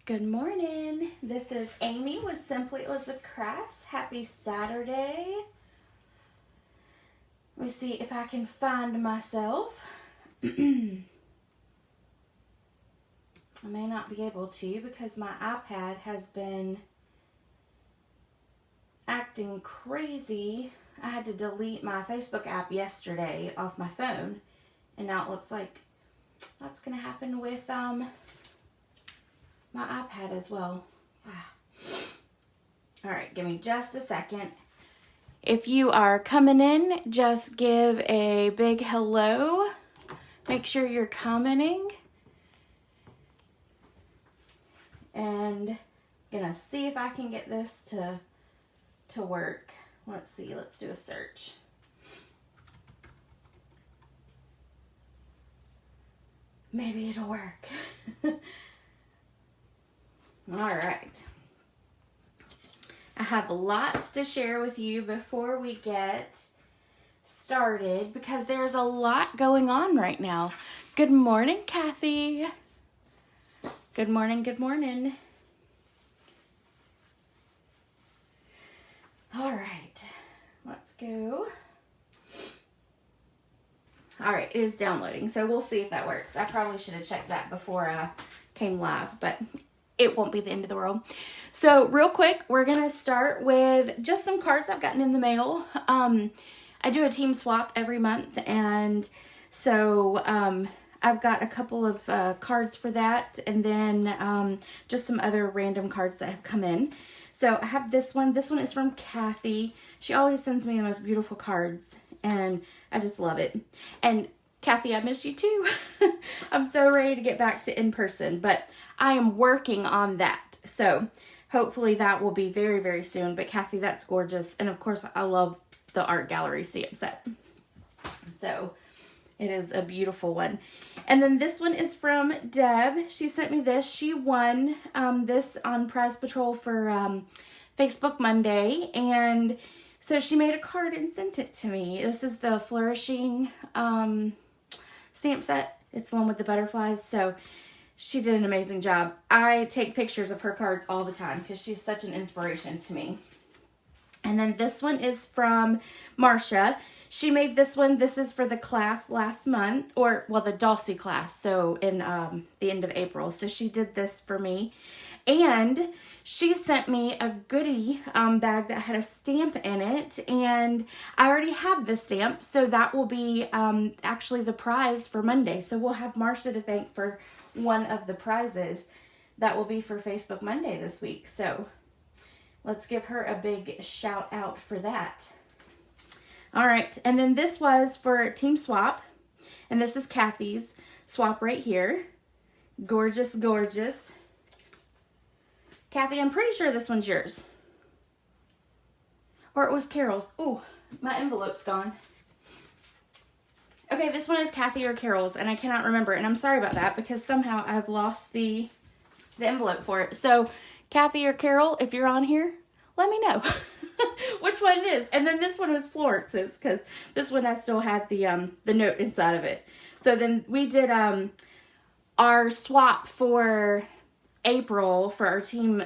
Good morning. This is Amy with Simply Elizabeth Crafts. Happy Saturday. Let me see if I can find myself. I may not be able to because my iPad has been acting crazy. I had to delete my Facebook app yesterday off my phone, and now it looks like that's going to happen with my iPad as well. All right, give me just a second. If you are coming in, just give a big hello. Make sure you're commenting. And I'm gonna see if I can get this to work. Let's see, let's do a search. Maybe it'll work. All right. I have lots to share with you before we get started because there's a lot going on right now. Good morning, Kathy. Good morning, good morning. All right, let's go. All right, it is downloading, so we'll see if that works. I probably should have checked that before I came live, but it won't be the end of the world. So real quick, we're going to start with just some cards I've gotten in the mail. I do a team swap every month, and so I've got a couple of cards for that, and then just some other random cards that have come in. So I have this one. This one is from Kathy. She always sends me the most beautiful cards, and I just love it. And Kathy, I miss you too. I'm so ready to get back to in person, but I am working on that. So hopefully that will be very, very soon. But Kathy, that's gorgeous. And of course, I love the art gallery stamp set. So it is a beautiful one. And then this one is from Deb. She sent me this. She won this on Prize Patrol for Facebook Monday. And so she made a card and sent it to me. This is the Flourishing stamp set. It's the one with the butterflies. So she did an amazing job. I take pictures of her cards all the time because she's such an inspiration to me. And then this one is from Marcia. She made this one. This is for the class last month, or well, the Dulce class. So in the end of April. So she did this for me. And she sent me a goodie bag that had a stamp in it, and I already have the stamp, so that will be actually the prize for Monday. So we'll have Marcia to thank for one of the prizes that will be for Facebook Monday this week. So let's give her a big shout out for that. All right, and then this was for Team Swap, and this is Kathy's swap right here. Gorgeous, gorgeous. Kathy, I'm pretty sure this one's yours. Or it was Carol's. Ooh, my envelope's gone. Okay, this one is Kathy or Carol's, and I cannot remember, and I'm sorry about that because somehow I've lost the envelope for it. So, Kathy or Carol, if you're on here, let me know which one it is. And then this one was Florence's because this one I still had the note inside of it. So then we did our swap for April for our team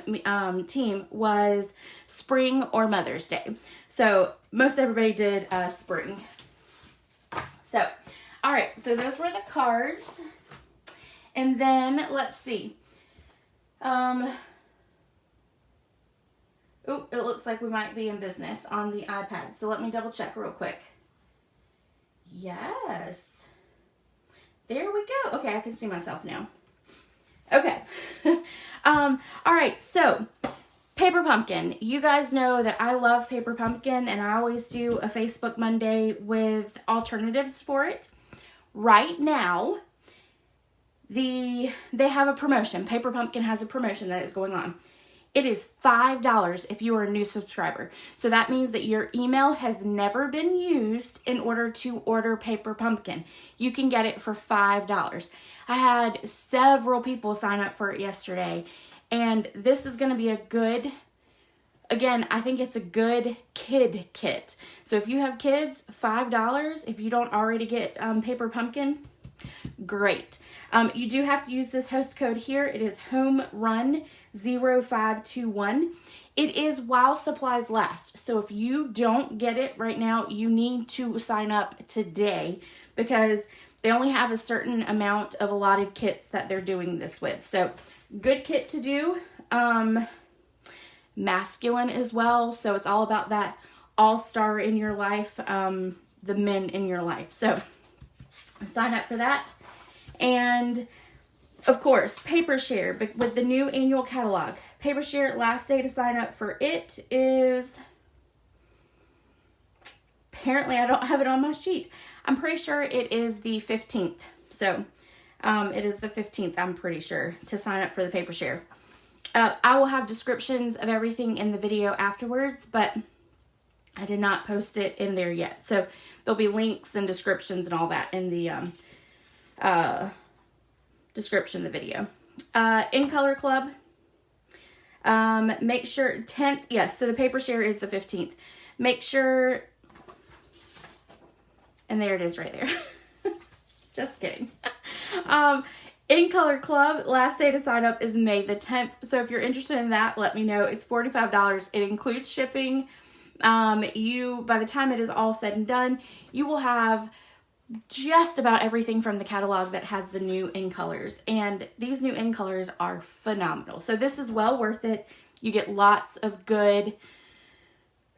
was spring or Mother's Day. So most everybody did spring. So, all right. So those were the cards. And then let's see. Oh, it looks like we might be in business on the iPad. So let me double check real quick. Yes. There we go. Okay, I can see myself now. Okay. All right. So Paper Pumpkin. You guys know that I love Paper Pumpkin, and I always do a Facebook Monday with alternatives for it. Right now, they have a promotion. Paper Pumpkin has a promotion that is going on. It is $5 if you are a new subscriber. So that means that your email has never been used in order to order Paper Pumpkin. You can get it for $5. I had several people sign up for it yesterday, and this is going to be a good, again, I think it's a good kid kit. So if you have kids, $5. If you don't already get Paper Pumpkin, Great. You do have to use this host code here. It is home run 0521. It is while supplies last. So if you don't get it right now, you need to sign up today because they only have a certain amount of allotted kits that they're doing this with. So good kit to do. Masculine as well. So it's all about that all-star in your life, the men in your life. So sign up for that. And of course, paper share with the new annual catalog. Paper share, last day to sign up for it is, apparently I don't have it on my sheet. I'm pretty sure it is the 15th. So it is the 15th, I'm pretty sure, to sign up for the paper share. I will have descriptions of everything in the video afterwards, but I did not post it in there yet. So there'll be links and descriptions and all that in the description of the video. In Color Club, make sure 10th, yes, so the paper share is the 15th. Make sure, and there it is right there. Just kidding. In Color Club, last day to sign up is May the 10th. So if you're interested in that, let me know. It's $45. It includes shipping. By the time it is all said and done, you will have just about everything from the catalog that has the new in colors. And these new in colors are phenomenal. So this is well worth it. You get lots of good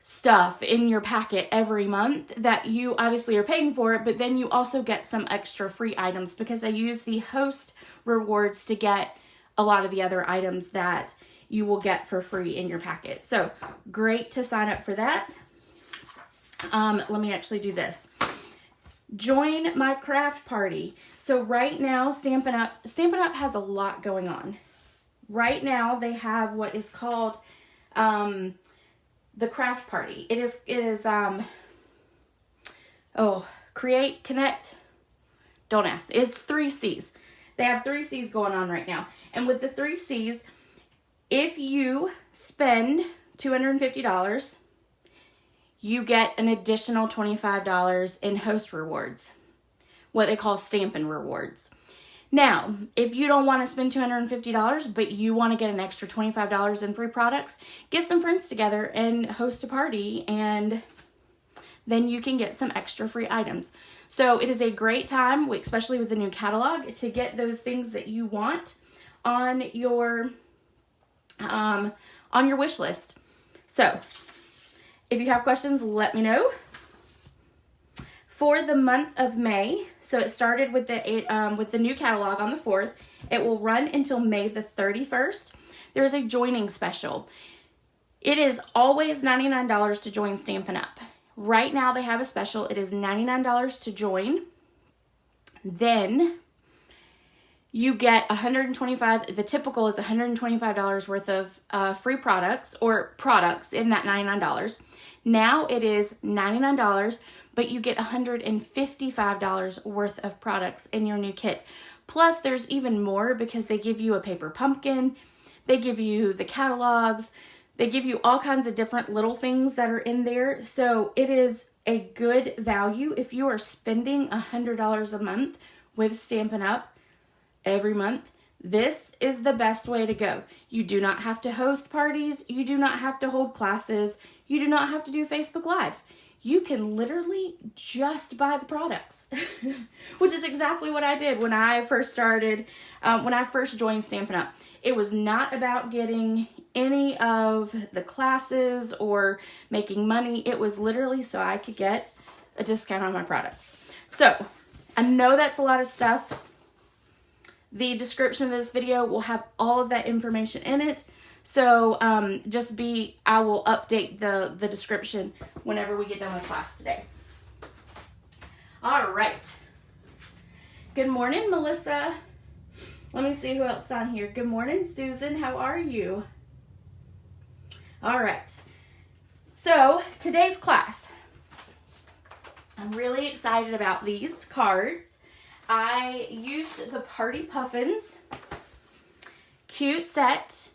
stuff in your packet every month that you obviously are paying for, but then you also get some extra free items because I use the host rewards to get a lot of the other items that you will get for free in your packet. So great to sign up for that. Let me actually do this. Join my craft party. So right now, Stampin' Up has a lot going on. Right now, they have what is called the craft party. It is create, connect, don't ask. It's 3 C's. They have 3 C's going on right now. And with the 3 C's, if you spend $250, you get an additional $25 in host rewards, what they call Stampin' rewards. Now, if you don't want to spend $250, but you want to get an extra $25 in free products, get some friends together and host a party, and then you can get some extra free items. So it is a great time, especially with the new catalog, to get those things that you want on your wish list. So if you have questions, let me know. For the month of May, so it started with the new catalog on the 4th. It will run until May the 31st. There is a joining special. It is always $99 to join Stampin' Up. Right now they have a special. It is $99 to join. Then you get $125. The typical is $125 worth of free products or products in that $99. Now it is $99, but you get $155 worth of products in your new kit. Plus there's even more because they give you a paper pumpkin. They give you the catalogs. They give you all kinds of different little things that are in there. So it is a good value if you are spending $100 a month with Stampin' Up every month. This is the best way to go. You do not have to host parties. You do not have to hold classes. You do not have to do Facebook Lives. You can literally just buy the products, which is exactly what I did when I first started, when I first joined Stampin' Up. It was not about getting any of the classes or making money. It was literally so I could get a discount on my products. So I know that's a lot of stuff. The description of this video will have all of that information in it. So I will update the description whenever we get done with class today. All right. Good morning, Melissa. Let me see who else is on here. Good morning, Susan. How are you? All right. So today's class, I'm really excited about these cards. I used the Party Puffins cute set.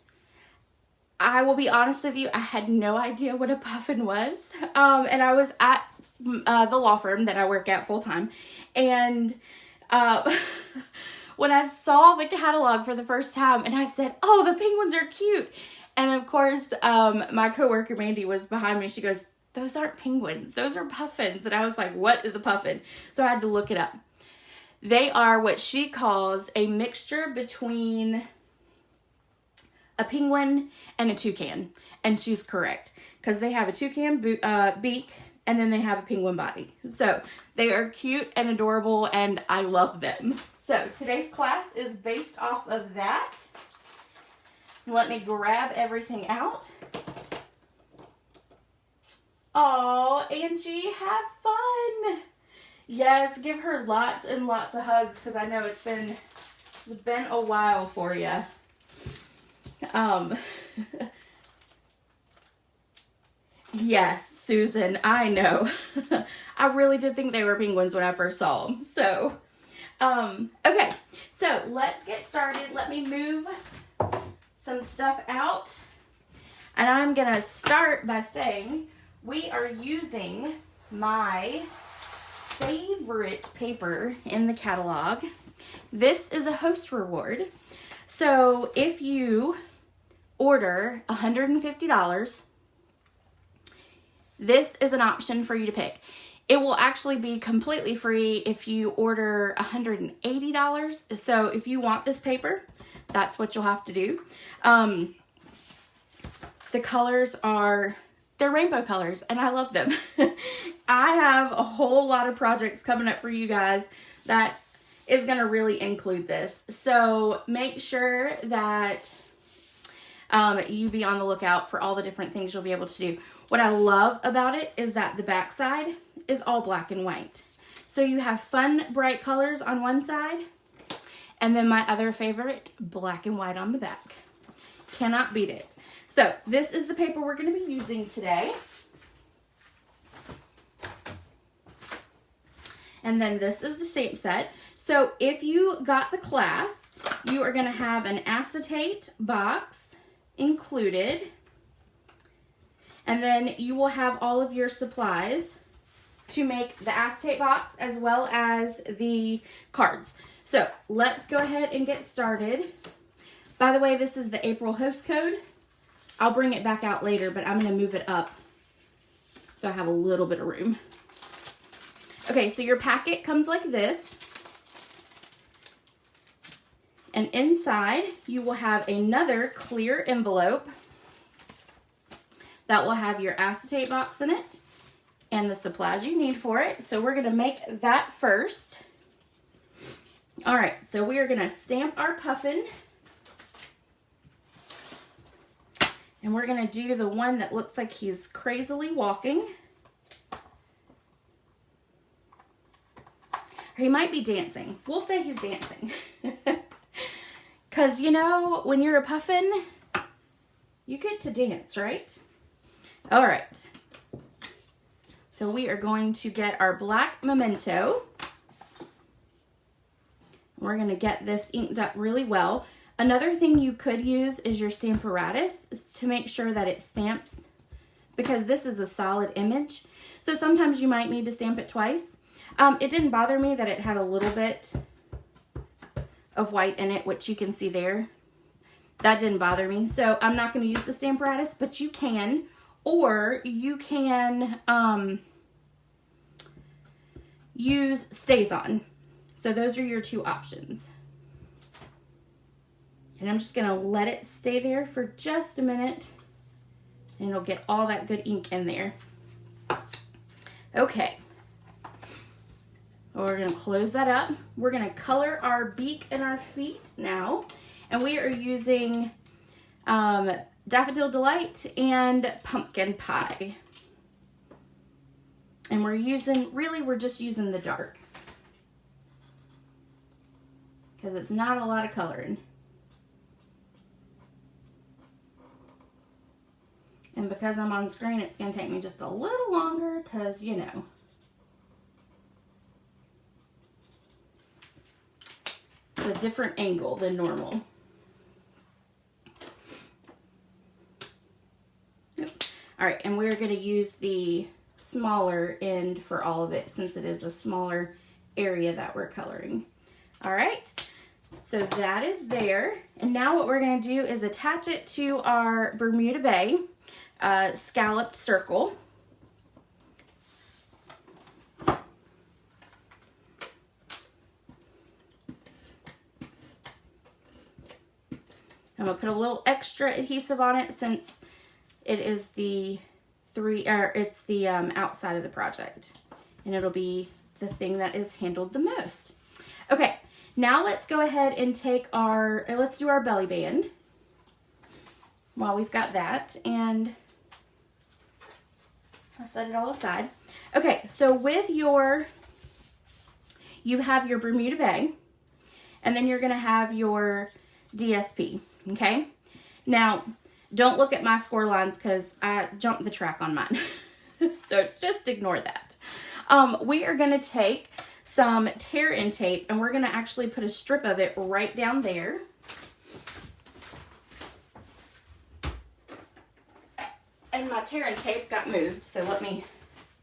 I will be honest with you, I had no idea what a puffin was. And I was at the law firm that I work at full time. And uh, when I saw the catalog for the first time and I said, oh, the penguins are cute. And of course, my coworker Mandy was behind me. She goes, those aren't penguins. Those are puffins. And I was like, what is a puffin? So I had to look it up. They are what she calls a mixture between a penguin and a toucan. And she's correct. Because they have a toucan beak and then they have a penguin body. So they are cute and adorable and I love them. So today's class is based off of that. Let me grab everything out. Oh, Angie, have fun. Yes, give her lots and lots of hugs because I know it's been a while for you. Yes, Susan, I know. I really did think they were penguins when I first saw them. So, okay, so let's get started. Let me move some stuff out. And I'm going to start by saying we are using my favorite paper in the catalog. This is a host reward. So if you order $150, this is an option for you to pick. It will actually be completely free if you order $180. So if you want this paper, that's what you'll have to do. The colors they're rainbow colors and I love them. I have a whole lot of projects coming up for you guys that is going to really include this. So make sure that you be on the lookout for all the different things you'll be able to do. What I love about it is that the back side is all black and white. So you have fun, bright colors on one side, and then my other favorite, black and white on the back. Cannot beat it. So this is the paper we're going to be using today. And then this is the stamp set. So if you got the class, you are going to have an acetate box included. And then you will have all of your supplies to make the acetate box as well as the cards. So let's go ahead and get started. By the way, this is the April host code. I'll bring it back out later, but I'm going to move it up so I have a little bit of room. Okay, so your packet comes like this. And inside, you will have another clear envelope that will have your acetate box in it and the supplies you need for it. So we're going to make that first. All right, so we are going to stamp our puffin. And we're going to do the one that looks like he's crazily walking. Or he might be dancing. We'll say he's dancing. Because, you know, when you're a puffin, you get to dance, right? All right. So we are going to get our black memento. We're going to get this inked up really well. Another thing you could use is your Stamparatus to make sure that it stamps, because this is a solid image. So sometimes you might need to stamp it twice. It didn't bother me that it had a little bit of white in it, which you can see there. That didn't bother me. So I'm not going to use the Stamparatus, but you can. Or you can use StazOn. So those are your two options. And I'm just going to let it stay there for just a minute. And it'll get all that good ink in there. Okay. We're going to close that up. We're going to color our beak and our feet now. And we are using Daffodil Delight and Pumpkin Pie. And we're just using the dark. Because it's not a lot of coloring. And because I'm on screen, it's going to take me just a little longer because, you know. It's a different angle than normal. Yep. All right, and we're going to use the smaller end for all of it since it is a smaller area that we're coloring. All right, so that is there. And now what we're gonna do is attach it to our Bermuda Bay scalloped circle. I'm gonna put a little extra adhesive on it since it is the outside of the project, and it'll be the thing that is handled the most. Okay, now let's go ahead and let's do our belly band while we've got that, and I'll set it all aside. Okay, so with you have your Bermuda Bay, and then you're gonna have your DSP, okay? Now, don't look at my score lines because I jumped the track on mine. So just ignore that. We are gonna take some tear-in tape, and we're gonna actually put a strip of it right down there. And my tear-in tape got moved, so let me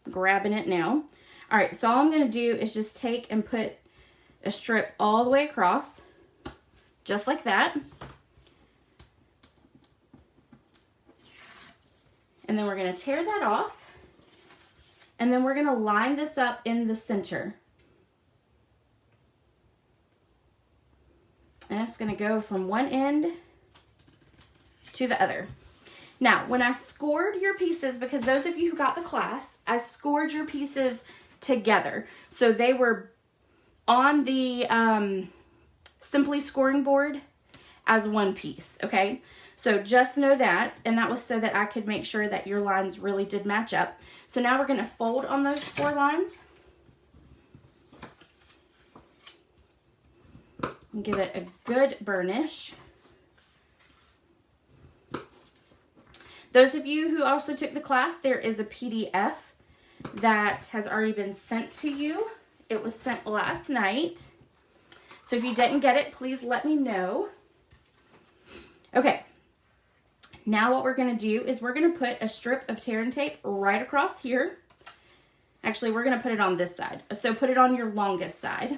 grab it now. All right, so all I'm gonna do is just take and put a strip all the way across, just like that. And then we're gonna tear that off, and then we're gonna line this up in the center. And it's gonna go from one end to the other. Now, when I scored your pieces, because those of you who got the class, I scored your pieces together. So they were on the Simply scoring board as one piece, okay? So just know that, and that was so that I could make sure that your lines really did match up. So now we're gonna fold on those 4 lines. And give it a good burnish. Those of you who also took the class, there is a PDF that has already been sent to you. It was sent last night. So if you didn't get it, please let me know. Okay. Now what we're going to do is we're going to put a strip of tear-in tape right across here. Actually, we're going to put it on this side. So put it on your longest side.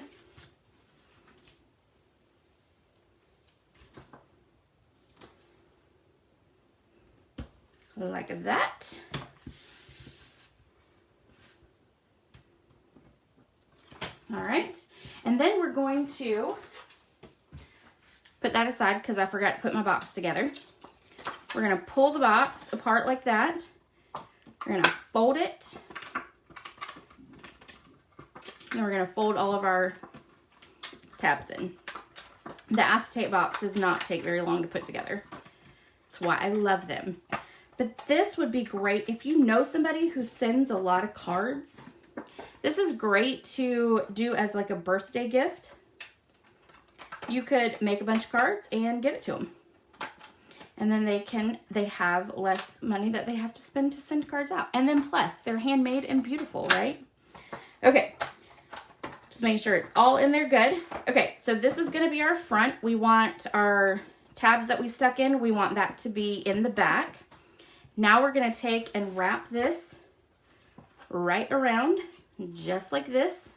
Like that. All right. And then we're going to put that aside because I forgot to put my box together. We're going to pull the box apart like that. We're going to fold it. And we're going to fold all of our tabs in. The acetate box does not take very long to put together. That's why I love them. But this would be great if you know somebody who sends a lot of cards. This is great to do as like a birthday gift. You could make a bunch of cards and give it to them. And then they have less money that they have to spend to send cards out. And then plus, they're handmade and beautiful, right? Okay, just making sure it's all in there good. Okay, so this is gonna be our front. We want our tabs that we stuck in, we want that to be in the back. Now we're gonna take and wrap this right around, just like this.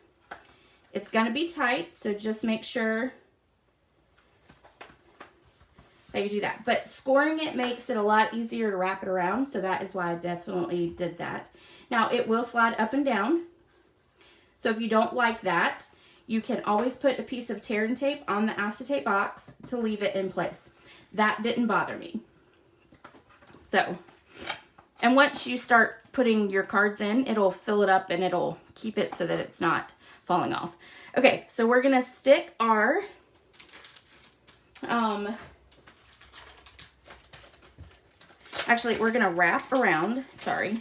It's gonna be tight, so just make sure that you do that. But scoring it makes it a lot easier to wrap it around, so that is why I definitely did that. Now it will slide up and down, so if you don't like that, you can always put a piece of tear-in tape on the acetate box to leave it in place. That didn't bother me. So, and once you start putting your cards in, it'll fill it up and it'll keep it so that it's not falling off. Okay, so we're gonna stick our actually, we're gonna wrap around, sorry.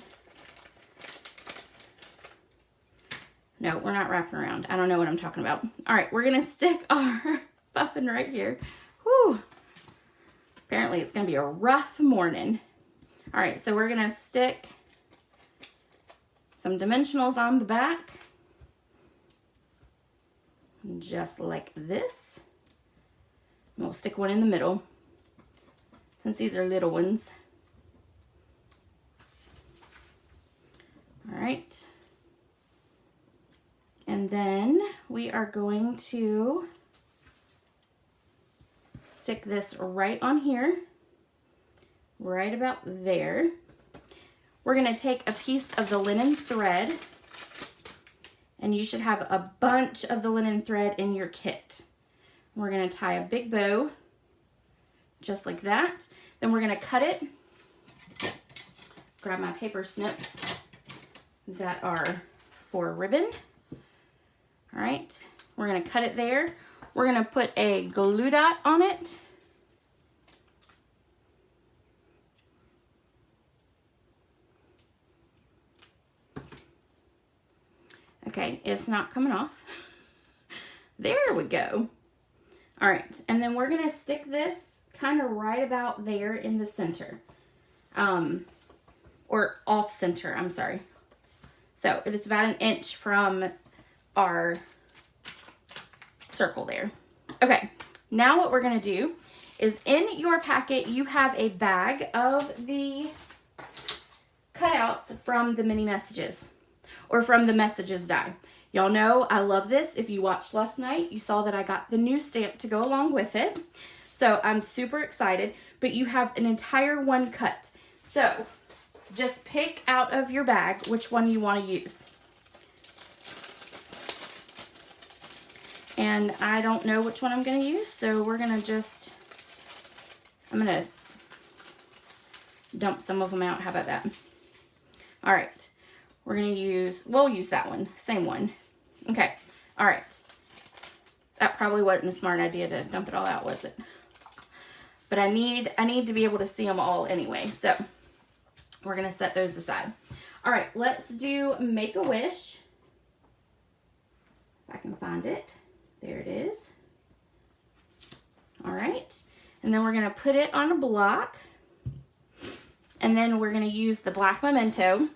No, we're not wrapping around. I don't know what I'm talking about. All right, we're gonna stick our puffin right here. Whew. Apparently it's gonna be a rough morning. All right, so we're gonna stick some dimensionals on the back, just like this. And we'll stick one in the middle, since these are little ones. All right. And then we are going to stick this right on here, right about there. We're going to take a piece of the linen thread, and you should have a bunch of the linen thread in your kit. We're going to tie a big bow, just like that. Then we're going to cut it. Grab my paper snips that are for ribbon. All right, we're going to cut it there. We're going to put a glue dot on it. Okay, it's not coming off. There we go. All right, and then we're gonna stick this kind of right about there in the center. Or off center, I'm sorry. So it's about 1 inch from our circle there. Okay, now what we're gonna do is in your packet, you have a bag of the cutouts from the mini messages, or from the messages die. Y'all know I love this. If you watched last night, you saw that I got the new stamp to go along with it. So I'm super excited, but you have an entire one cut. So just pick out of your bag which one you want to use. And I don't know which one I'm going to use, so we're going to just, I'm going to dump some of them out. How about that? All right. We're going to use, we'll use that one, same one. Okay, all right. That probably wasn't a smart idea to dump it all out, was it? But I need to be able to see them all anyway, so we're going to set those aside. All right, let's do Make-A-Wish. If I can find it. There it is. All right, and then we're going to put it on a block, and then we're going to use the black memento.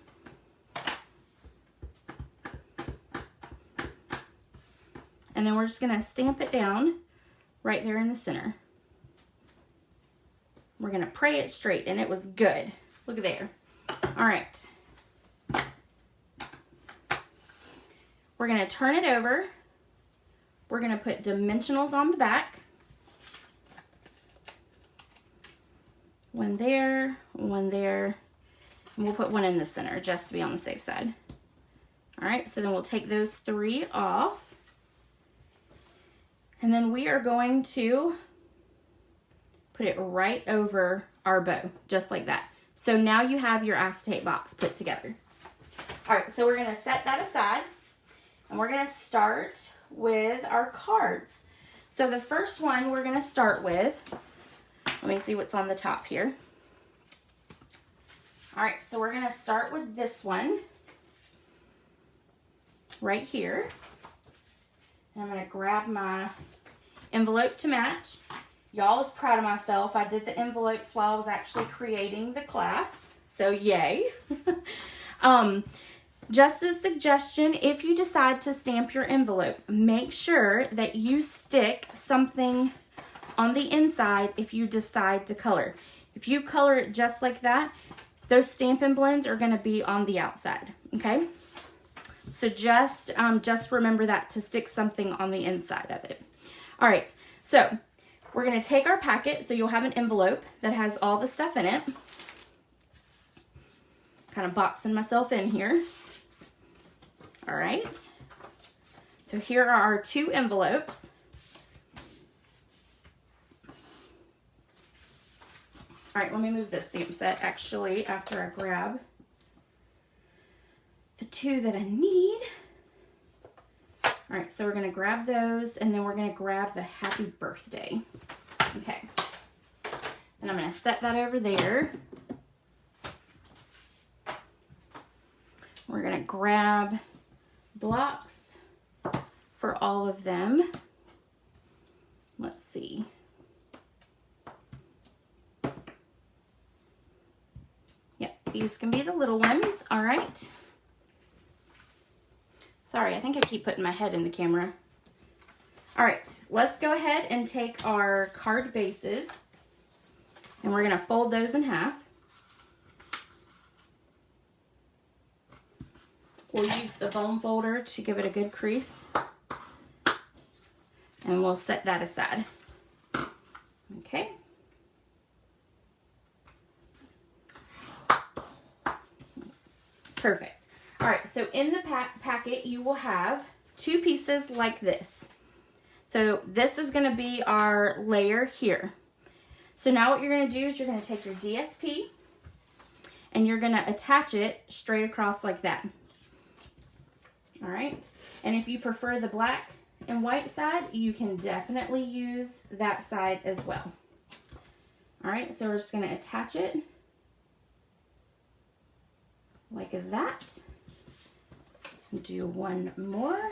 And then we're just going to stamp it down right there in the center. We're going to pray it straight, and it was good. Look at there. All right. We're going to turn it over. We're going to put dimensionals on the back. One there, and we'll put one in the center just to be on the safe side. All right, so then we'll take those 3 off. And then we are going to put it right over our bow, just like that. So now you have your acetate box put together. All right, so we're gonna set that aside, and we're gonna start with our cards. So the first one we're gonna start with, let me see what's on the top here. All right, so we're gonna start with this one right here. And I'm going to grab my envelope to match. Y'all was proud of myself. I did the envelopes while I was actually creating the class. So yay. Just a suggestion, if you decide to stamp your envelope, make sure that you stick something on the inside if you decide to color. If you color it just like that, those Stampin' blends are going to be on the outside, okay? So just remember that, to stick something on the inside of it. All right, so we're going to take our packet. So you'll have an envelope that has all the stuff in it. Kind of boxing myself in here. All right, so here are our 2 envelopes. All right, let me move this stamp set actually after I grab the 2 that I need. All right, so we're gonna grab those, and then we're gonna grab the happy birthday. Okay, and I'm gonna set that over there. We're gonna grab blocks for all of them. Let's see. Yep, these can be the little ones. All right. Sorry, I think I keep putting my head in the camera. All right, let's go ahead and take our card bases, and we're gonna fold those in half. We'll use the foam folder to give it a good crease, and we'll set that aside. Okay. Perfect. All right, so in the packet, you will have 2 pieces like this. So this is going to be our layer here. So now what you're going to do is you're going to take your DSP and you're going to attach it straight across like that. All right. And if you prefer the black and white side, you can definitely use that side as well. All right. So we're just going to attach it like that. Do one more.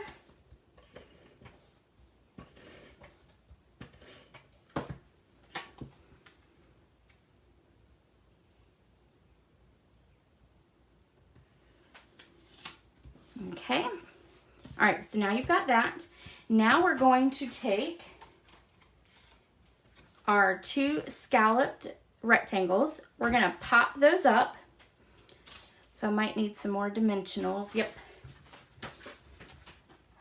Okay. All right, so now you've got that. Now we're going to take our 2 scalloped rectangles. We're going to pop those up. So I might need some more dimensionals. Yep.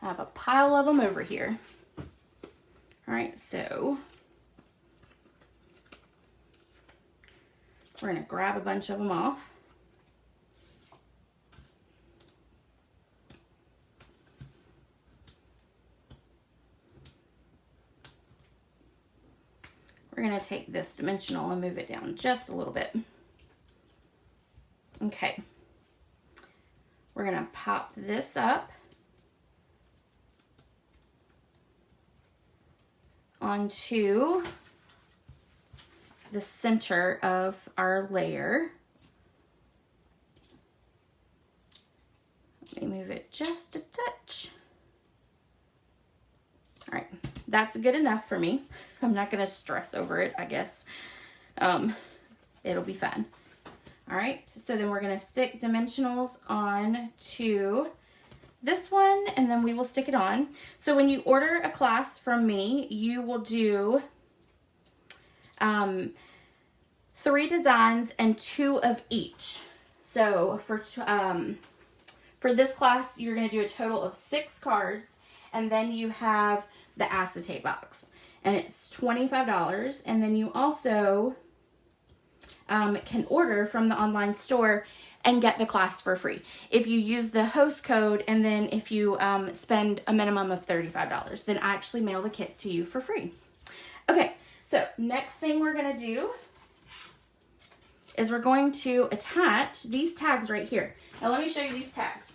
I have a pile of them over here. All right, so we're going to grab a bunch of them off. We're going to take this dimensional and move it down just a little bit. Okay. We're going to pop this up onto the center of our layer. Let me move it just a touch. All right, that's good enough for me. I'm not gonna stress over it, I guess. It'll be fine. All right, so then we're gonna stick dimensionals on to this one, and then we will stick it on. So when you order a class from me, you will do 3 designs and 2 of each. So for this class, you're gonna do a total of 6 cards, and then you have the acetate box, and it's $25. And then you also can order from the online store and get the class for free if you use the host code, and then if you spend a minimum of $35, then I actually mail the kit to you for free. Okay, so next thing we're gonna do is we're going to attach these tags right here. Now let me show you these tags.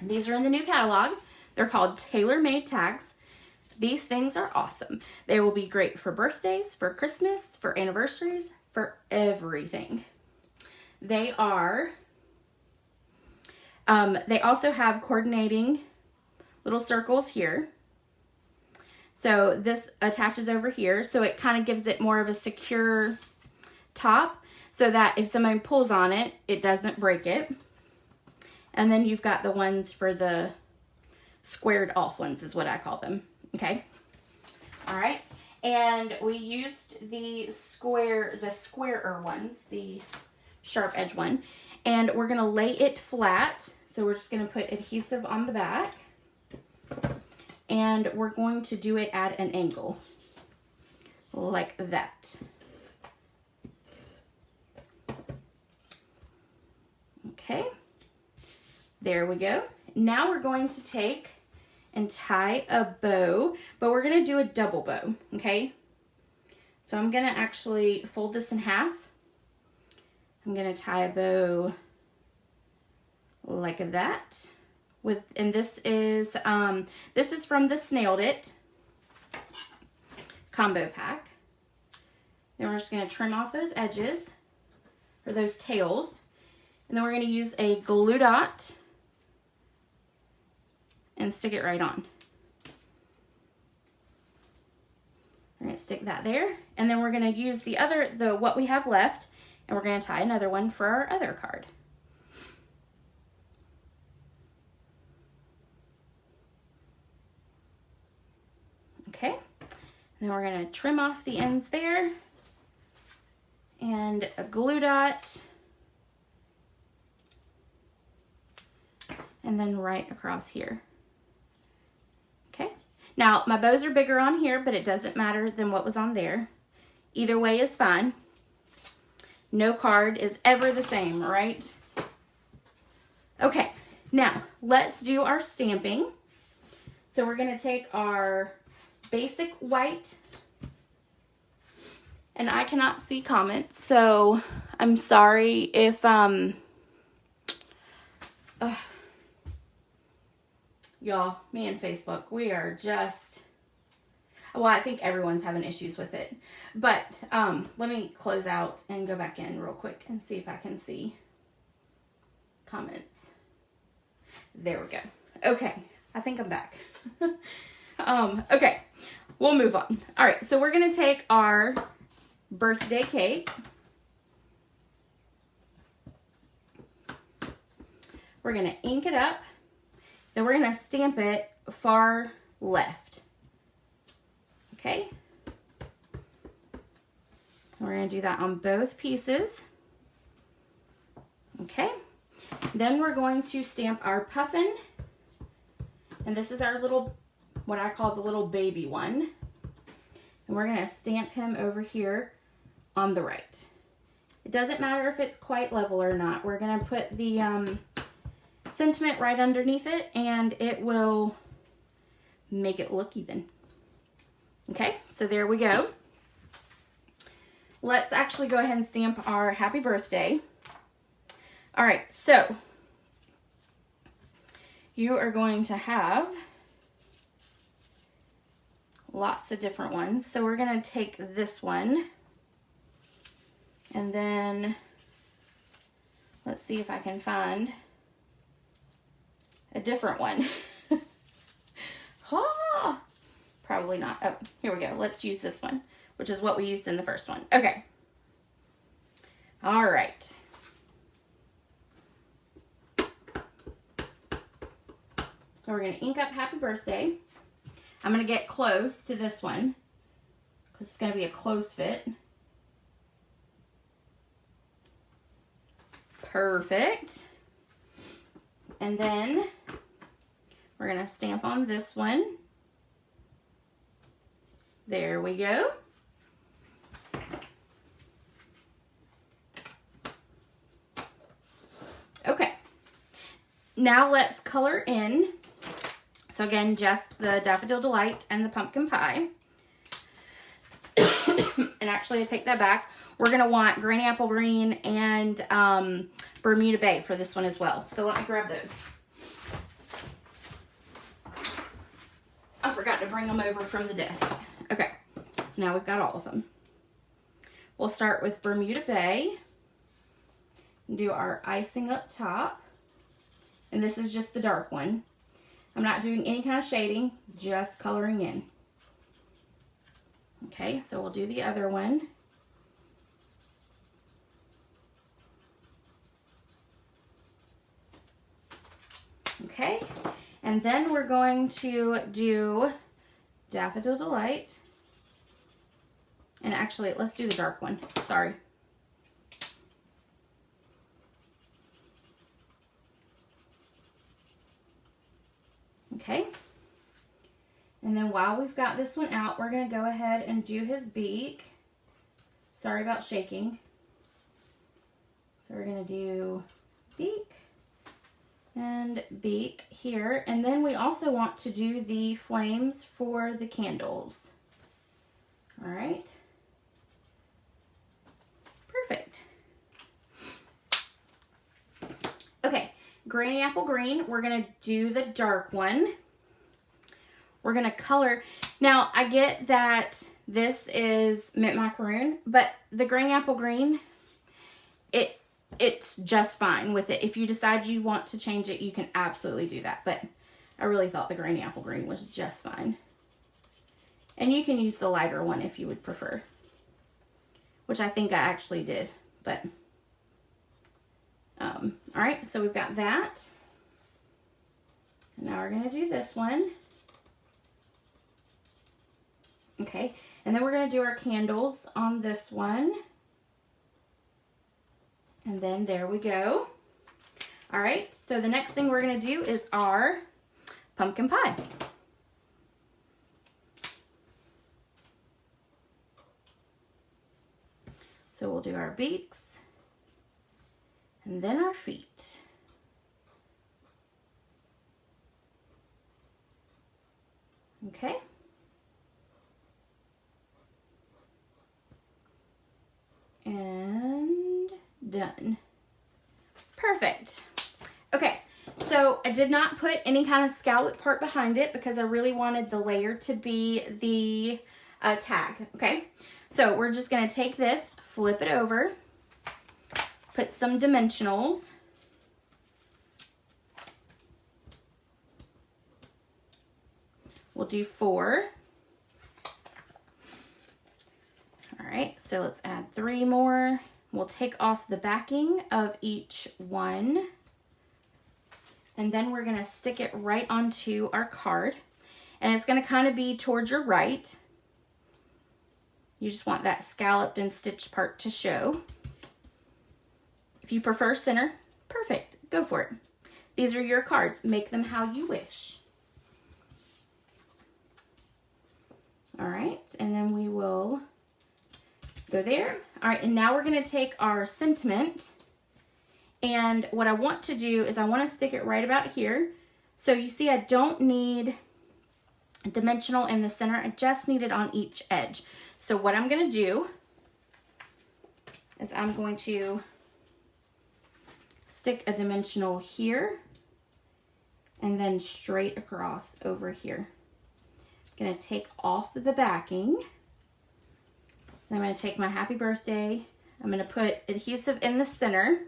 These are in the new catalog. They're called tailor-made tags. These things are awesome. They will be great for birthdays, for Christmas, for anniversaries, for everything. They are, they also have coordinating little circles here. So this attaches over here, so it kind of gives it more of a secure top, so that if somebody pulls on it, it doesn't break it. And then you've got the ones for the squared off ones is what I call them. Okay. All right. And we used the squarer ones, the sharp edge one, and we're going to lay it flat. So we're just going to put adhesive on the back, and we're going to do it at an angle like that. Okay. There we go. Now we're going to take and tie a bow, but we're going to do a double bow, okay? So I'm going to actually fold this in half. I'm going to tie a bow like that. And this is from the Snailed It combo pack. Then we're just going to trim off those edges, or those tails. And then we're going to use a glue dot and stick it right on. We're going to stick that there, and then we're going to use what we have left, and we're going to tie another one for our other card. Okay, and then we're going to trim off the ends there, and a glue dot, and then right across here. Okay, Now, my bows are bigger on here, but it doesn't matter than what was on there. Either way is fine. No card is ever the same, right? Okay, now let's do our stamping. So we're going to take our basic white, and I cannot see comments, so I'm sorry if y'all, me and Facebook, we are just, well, I think everyone's having issues with it. But let me close out and go back in real quick and see if I can see comments. There we go. Okay, I think I'm back. Okay, we'll move on. All right, so we're gonna take our birthday cake. We're gonna ink it up. Then we're gonna stamp it far left. Okay. We're gonna do that on both pieces. Okay. Then we're going to stamp our puffin. And this is our little, what I call the little baby one. And we're gonna stamp him over here on the right. It doesn't matter if it's quite level or not. We're gonna put the sentiment right underneath it, and it will make it look even. Okay, so there we go. Let's actually go ahead and stamp our happy birthday. All right, so you are going to have lots of different ones. So we're going to take this one, and then let's see if I can find a different one. Ah, probably not. Oh, here we go. Let's use this one, which is what we used in the first one. Okay. All right. So we're going to ink up happy birthday. I'm going to get close to this one because it's going to be a close fit. Perfect. And then we're going to stamp on this one. There we go. Okay. Now let's color in. So again, just the Daffodil Delight and the pumpkin pie. And actually, I take that back. We're going to want Granny Apple Green and Bermuda Bay for this one as well. So let me grab those. I forgot to bring them over from the desk. Okay, so now we've got all of them. We'll start with Bermuda Bay. Do our icing up top. And this is just the dark one. I'm not doing any kind of shading, just coloring in. Okay, so we'll do the other one. Okay, and then we're going to do Daffodil Delight. And actually, let's do the dark one. Sorry. Okay. And then while we've got this one out, we're going to go ahead and do his beak. Sorry about shaking. So we're going to do beak and beak here. And then we also want to do the flames for the candles. All right. Perfect. Okay, Granny Apple Green, we're going to do the dark one. We're going to color. Now, I get that this is mint macaroon, but the Granny Apple Green, it's just fine with it. If you decide you want to change it, you can absolutely do that. But I really thought the Granny Apple Green was just fine. And you can use the lighter one if you would prefer, which I think I actually did. But, all right, so we've got that. And now we're going to do this one. Okay, and then we're going to do our candles on this one. And then there we go. All right, so the next thing we're going to do is our pumpkin pie. So we'll do our beaks and then our feet. Okay. And done. Perfect. Okay, so I did not put any kind of scallop part behind it because I really wanted the layer to be the tag, okay? So we're just gonna take this, flip it over, put some dimensionals. We'll do 4. All right, so let's add 3 more. We'll take off the backing of each one. And then we're gonna stick it right onto our card. And it's gonna kind of be towards your right. You just want that scalloped and stitched part to show. If you prefer center, perfect, go for it. These are your cards, make them how you wish. All right, and then we will go there. All right, and now we're gonna take our sentiment, and what I want to do is I wanna stick it right about here. So you see I don't need a dimensional in the center, I just need it on each edge. So what I'm gonna do is I'm going to stick a dimensional here and then straight across over here. I'm gonna take off the backing. Then I'm gonna take my happy birthday. I'm gonna put adhesive in the center.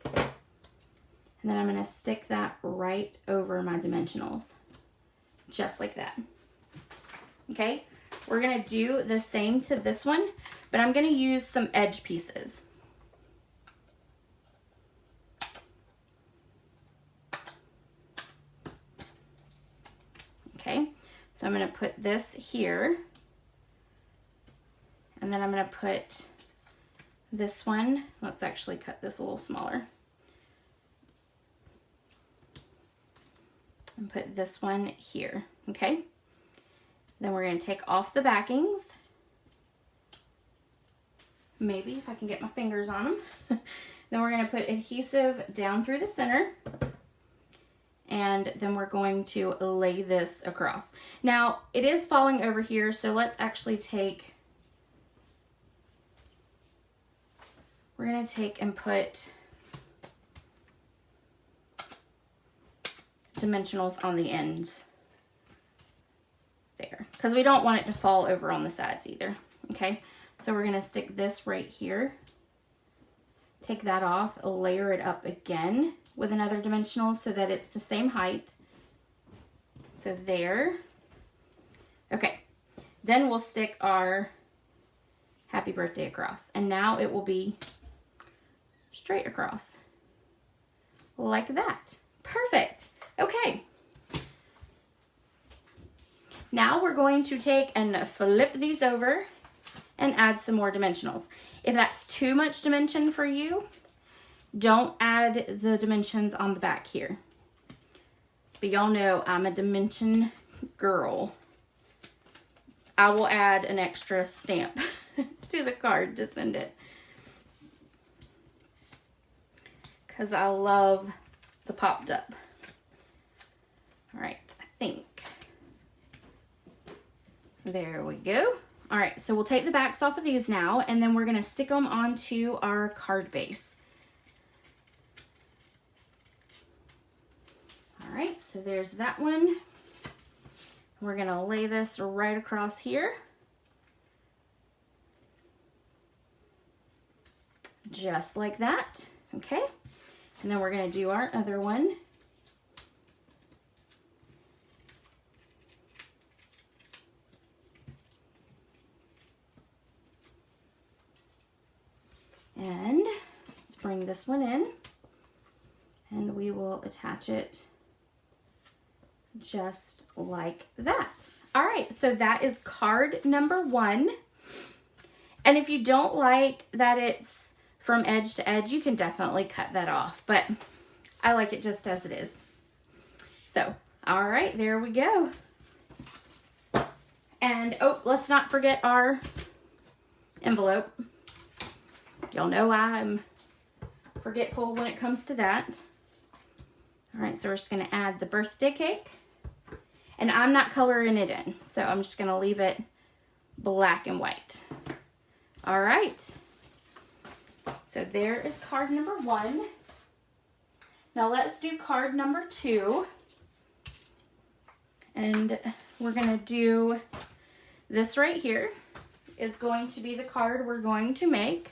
And then I'm gonna stick that right over my dimensionals. Just like that. Okay, we're gonna do the same to this one, but I'm gonna use some edge pieces. Okay, so I'm gonna put this here, and then I'm gonna put this one, let's actually cut this a little smaller, and put this one here, okay? Then we're gonna take off the backings. Maybe if I can get my fingers on them. Then we're gonna put adhesive down through the center. And then we're going to lay this across. Now, it is falling over here, so let's actually take, we're gonna take and put dimensionals on the ends there, because we don't want it to fall over on the sides either, okay? So we're gonna stick this right here, take that off, layer it up again with another dimensional so that it's the same height. So there. Okay, then we'll stick our happy birthday across, and now it will be straight across like that. Perfect. Okay. Now we're going to take and flip these over and add some more dimensionals. If that's too much dimension for you, don't add the dimensions on the back here. But y'all know I'm a dimension girl. I will add an extra stamp to the card to send it, because I love the popped up. All right, I think. There we go. All right, so we'll take the backs off of these now, and then we're gonna stick them onto our card base. All right, so there's that one. We're gonna lay this right across here. Just like that, okay? And then we're gonna do our other one. And let's bring this one in, and we will attach it just like that. All right, so that is card number 1. And if you don't like that it's from edge to edge, you can definitely cut that off, but I like it just as it is. So, all right, there we go. And oh, let's not forget our envelope. Y'all know I'm forgetful when it comes to that. All right, so we're just gonna add the birthday cake. And I'm not coloring it in, so I'm just gonna leave it black and white. All right, so there is card number 1. Now let's do card number 2. And we're gonna do this right here. Is going to be the card we're going to make.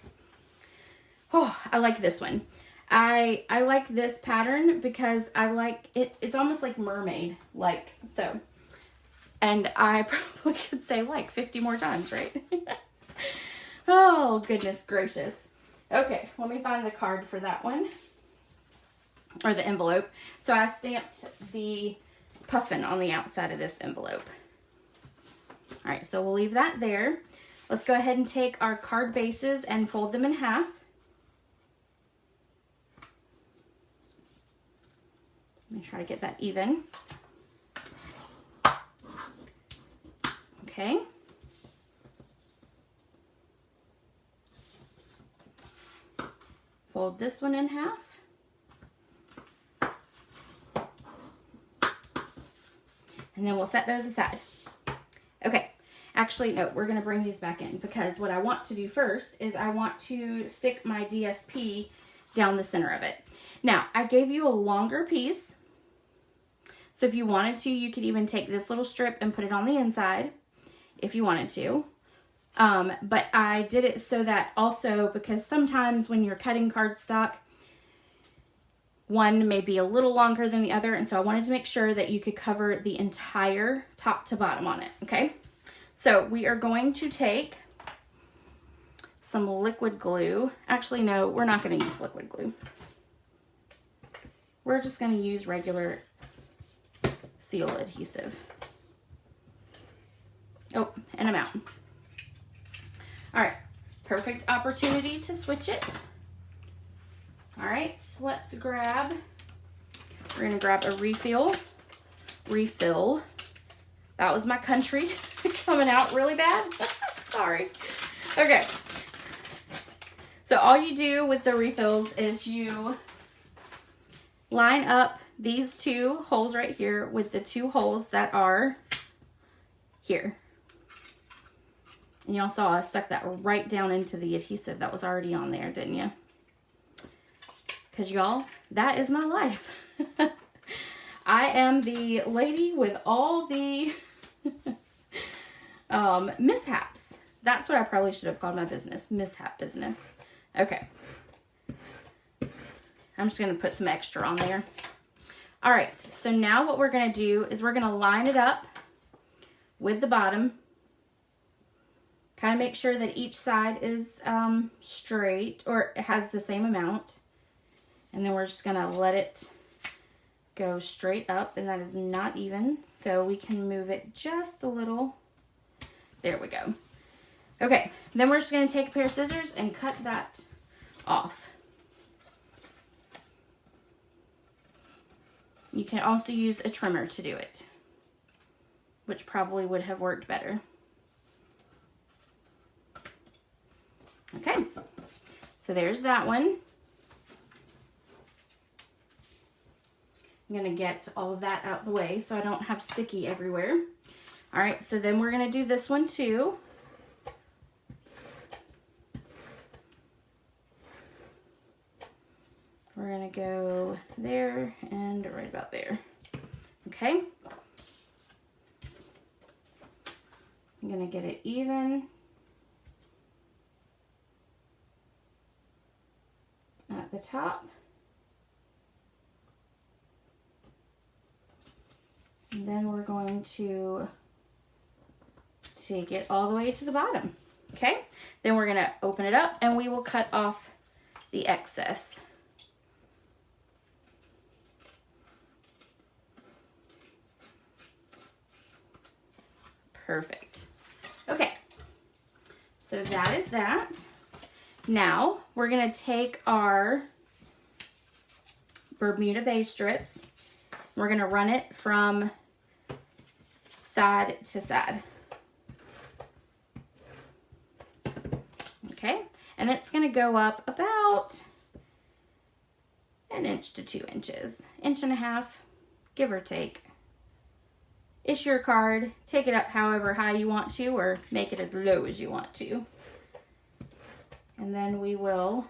Oh, I like this one. I like this pattern because I like it. It's almost like mermaid, like so. And I probably could say like 50 more times, right? Oh, goodness gracious. Okay, let me find the card for that one. Or the envelope. So I stamped the puffin on the outside of this envelope. All right, so we'll leave that there. Let's go ahead and take our card bases and fold them in half. Let me try to get that even. Okay. Fold this one in half. And then we'll set those aside. Okay. Actually, no, we're going to bring these back in because what I want to do first is I want to stick my DSP down the center of it. Now, I gave you a longer piece. So if you wanted to, you could even take this little strip and put it on the inside if you wanted to. But I did it so that also, because sometimes when you're cutting cardstock, one may be a little longer than the other. And so I wanted to make sure that you could cover the entire top to bottom on it. Okay. So we are going to take some liquid glue. Actually, no, we're not going to use liquid glue. We're just going to use regular seal adhesive. Oh, and I'm out. All right, perfect opportunity to switch it. All right, so let's grab, we're going to grab a refill. That was my country coming out really bad. Sorry. Okay. So all you do with the refills is you line up these 2 holes right here with the 2 holes that are here. And y'all saw I stuck that right down into the adhesive that was already on there, didn't you? Because y'all, that is my life. I am the lady with all the mishaps. That's what I probably should have called my business, mishap business. Okay. I'm just going to put some extra on there. All right, so now what we're going to do is we're going to line it up with the bottom. Kind of make sure that each side is straight or has the same amount. And then we're just going to let it go straight up, and that is not even, so we can move it just a little. There we go. Okay, then we're just going to take a pair of scissors and cut that off. You can also use a trimmer to do it, which probably would have worked better. Okay, so there's that one. I'm going to get all of that out of the way so I don't have sticky everywhere. All right, so then we're going to do this one too. We're going to go there and right about there. Okay. I'm going to get it even at the top. And then we're going to take it all the way to the bottom. Okay, then we're going to open it up and we will cut off the excess. Perfect. Okay, so that is that. Now we're going to take our Bermuda bay strips. We're going to run it from side to side. Okay, and it's going to go up about 1 to 2 inches, 1.5 inches, give or take. It's your card. Take it up however high you want to, or make it as low as you want to. And then we will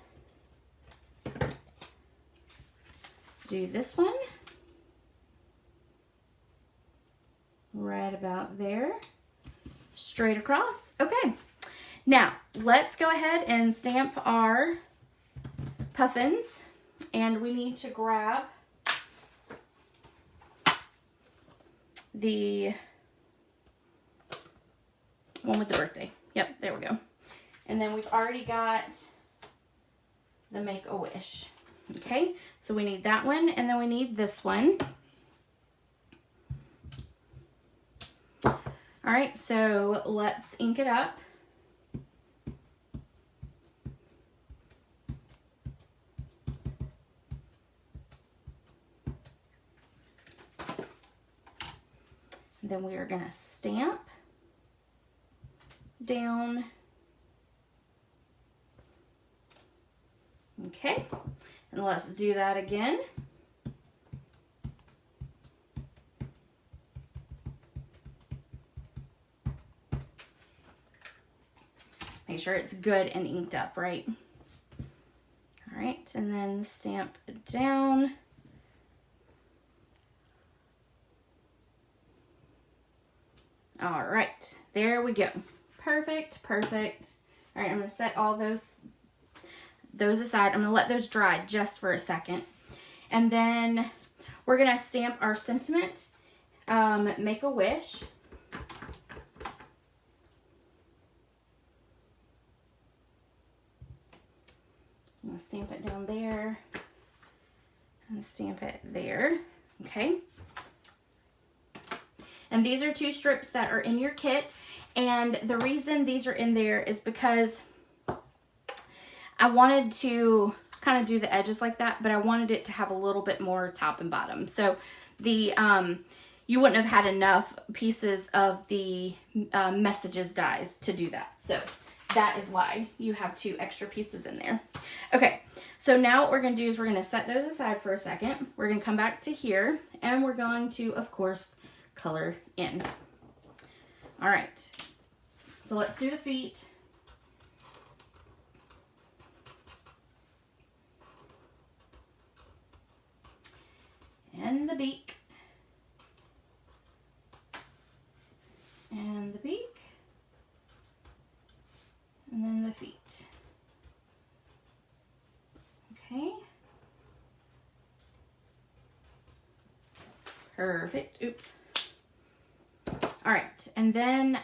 do this one right about there, straight across. Okay, now let's go ahead and stamp our puffins, and we need to grab the one with the birthday. Yep, there we go. And then we've already got the Make-A-Wish. Okay, so we need that one, and then we need this one. All right, so let's ink it up. Then we are going to stamp down. Okay, and let's do that again. Make sure it's good and inked up, right? All right, and then stamp down. All right, there we go. Perfect, perfect. All right, I'm gonna set all those aside. I'm gonna let those dry just for a second. And then we're gonna stamp our sentiment, Make-A-Wish. I'm gonna stamp it down there and stamp it there, okay? And these are 2 strips that are in your kit. And the reason these are in there is because I wanted to kind of do the edges like that, but I wanted it to have a little bit more top and bottom. So the you wouldn't have had enough pieces of the messages dies to do that. So that is why you have 2 extra pieces in there. Okay, so now what we're going to do is we're going to set those aside for a second. We're going to come back to here, and we're going to, of course, color in. All right, so let's do the feet. And the beak. And the beak. And then the feet. Okay. Perfect. Oops. All right, and then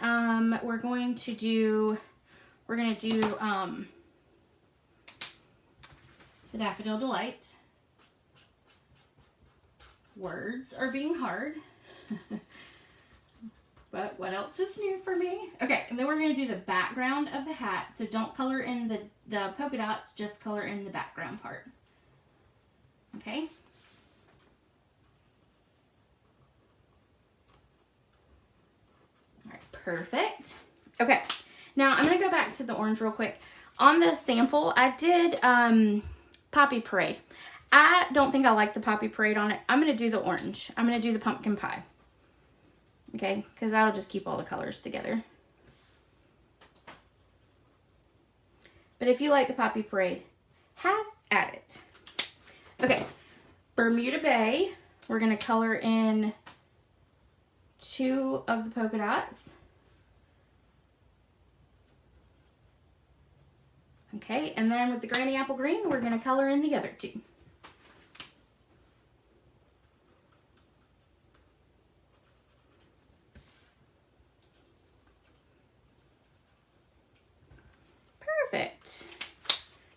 we're going to do the Daffodil Delight. Words are being hard. But what else is new for me? Okay, and then we're going to do the background of the hat. So don't color in the polka dots, just color in the background part. Okay? All right, perfect. Okay, now I'm going to go back to the orange real quick. On the sample, I did Poppy Parade. I don't think I like the Poppy Parade on it. I'm going to do the orange. I'm going to do the pumpkin pie. Okay, because that'll just keep all the colors together. But if you like the Poppy Parade, have at it. Okay, Bermuda Bay. We're going to color in 2 of the polka dots. Okay, and then with the Granny Apple Green, we're going to color in the other 2. Perfect.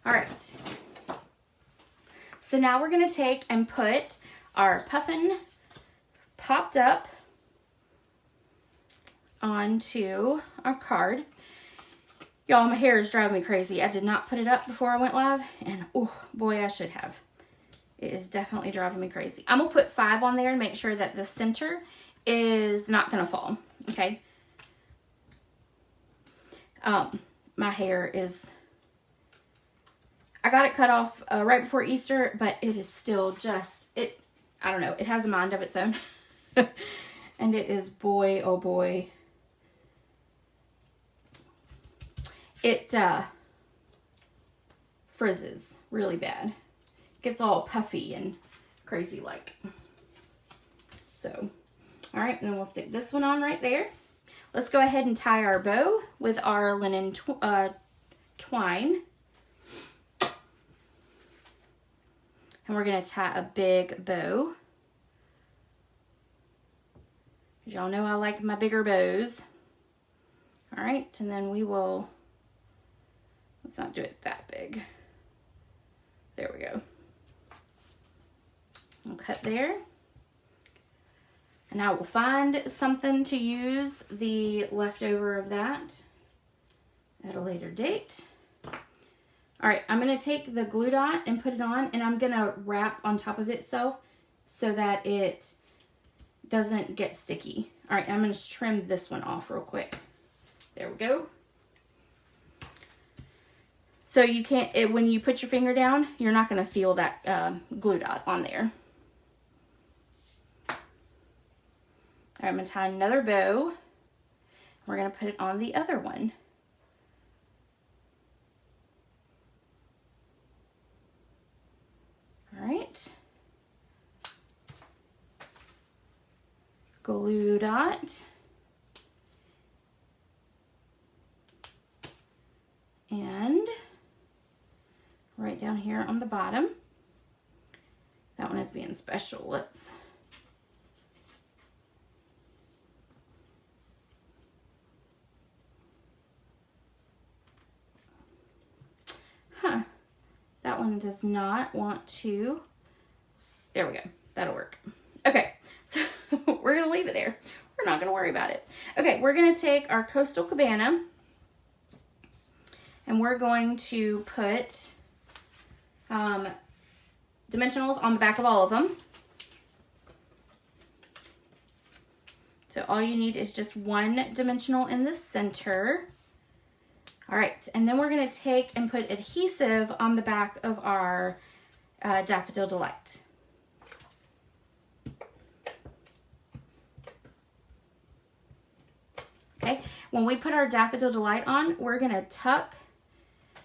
All right. So now we're going to take and put our puffin popped up onto our card. Y'all, my hair is driving me crazy. I did not put it up before I went live, and oh boy, I should have. It is definitely driving me crazy. I'm going to put 5 on there and make sure that the center is not going to fall, okay? My hair is I got it cut off right before Easter, but it is still just, I don't know, it has a mind of its own. And it is, boy, oh boy. It frizzes really bad. Gets all puffy and crazy like. So, all right, and then we'll stick this one on right there. Let's go ahead and tie our bow with our linen twine. And we're going to tie a big bow. Y'all know I like my bigger bows. All right, and then we will, let's not do it that big. There we go. I'll cut there. And I will find something to use the leftover of that at a later date. All right, I'm going to take the glue dot and put it on, and I'm going to wrap on top of itself so that it doesn't get sticky. All right, I'm going to trim this one off real quick. There we go. So you can't, when you put your finger down, you're not going to feel that glue dot on there. All right, I'm going to tie another bow. We're going to put it on the other one. All right. Glue dot. And right down here on the bottom. That one is being special. Let's that one does not want to. There we go. That'll work. Okay, so we're gonna leave it there. We're not gonna worry about it. Okay, we're gonna take our Coastal Cabana and we're going to put dimensionals on the back of all of them. So all you need is just one dimensional in the center. All right, and then we're gonna take and put adhesive on the back of our Daffodil Delight. Okay, when we put our Daffodil Delight on, we're gonna tuck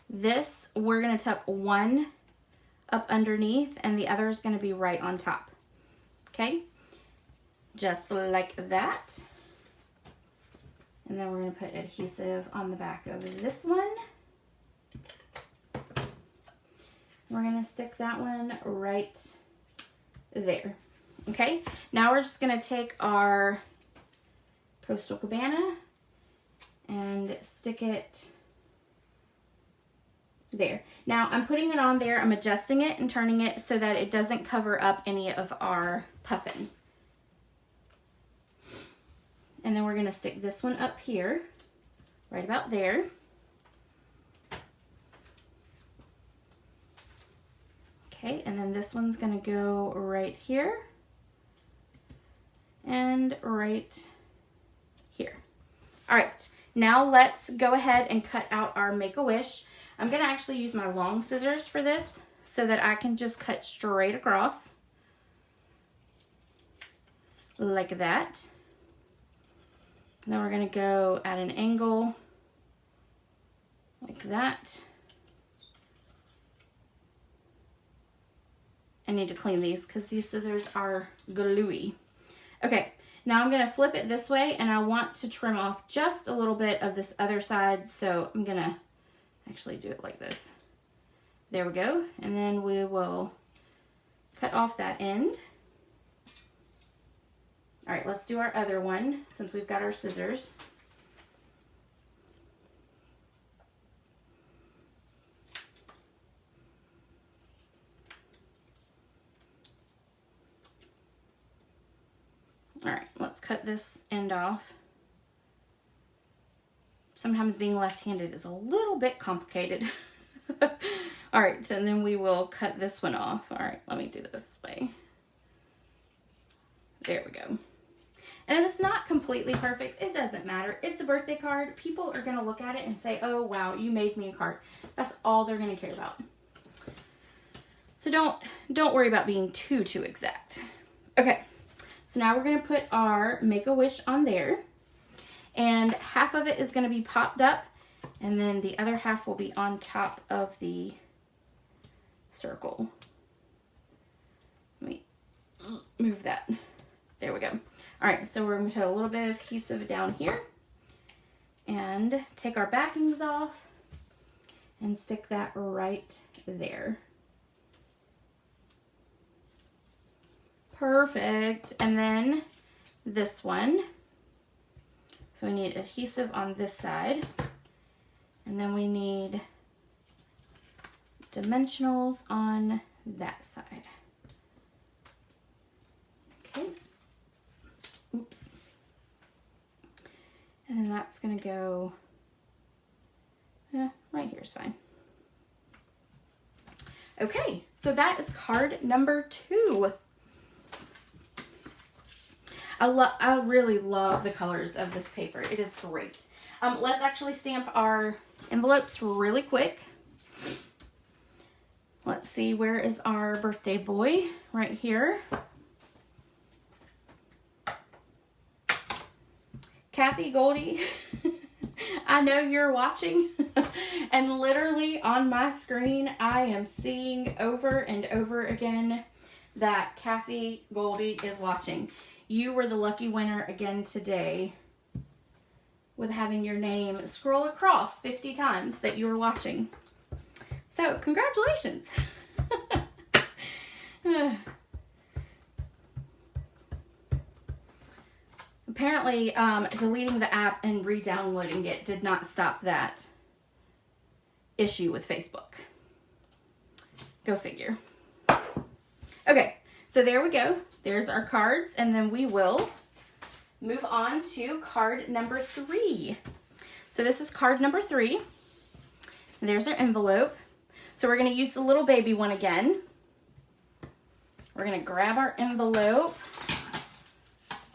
this, we're gonna tuck one up underneath and the other is gonna be right on top. Okay, just like that. And then we're going to put adhesive on the back of this one. We're going to stick that one right there. Okay, now we're just going to take our Coastal Cabana and stick it there. Now I'm putting it on there, I'm adjusting it and turning it so that it doesn't cover up any of our puffin. And then we're going to stick this one up here, right about there. Okay, and then this one's going to go right here and right here. All right, now let's go ahead and cut out our Make-A-Wish. I'm going to actually use my long scissors for this so that I can just cut straight across like that. And then we're going to go at an angle like that. I need to clean these because these scissors are gluey. Okay, now I'm going to flip it this way and I want to trim off just a little bit of this other side. So I'm going to actually do it like this. There we go. And then we will cut off that end. All right, let's do our other one since we've got our scissors. All right, let's cut this end off. Sometimes being left-handed is a little bit complicated. All right, and then we will cut this one off. All right, let me do this way. There we go. And if it's not completely perfect, it doesn't matter. It's a birthday card. People are going to look at it and say, oh, wow, you made me a card. That's all they're going to care about. So don't worry about being too exact. Okay, so now we're gonna put our Make-A-Wish on there, and half of it is gonna be popped up, and then the other half will be on top of the circle. Let me move that. There we go. All right, so we're gonna put a little bit of adhesive down here and take our backings off and stick that right there. Perfect. And then this one. So we need adhesive on this side. And then we need dimensionals on that side. Okay. Oops. And then that's going to go right here is fine. Okay, so that is card number 2. I really love the colors of this paper. It is great. Let's actually stamp our envelopes really quick. Let's see, where is our birthday boy? Right here. Kathy Goldie, I know you're watching. And literally on my screen, I am seeing over and over again that Kathy Goldie is watching. You were the lucky winner again today with having your name scroll across 50 times that you were watching. So, congratulations. Apparently, deleting the app and re-downloading it did not stop that issue with Facebook. Go figure. Okay, so there we go. There's our cards, and then we will move on to card number 3. So this is card number 3. And there's our envelope. So we're going to use the little baby one again. We're going to grab our envelope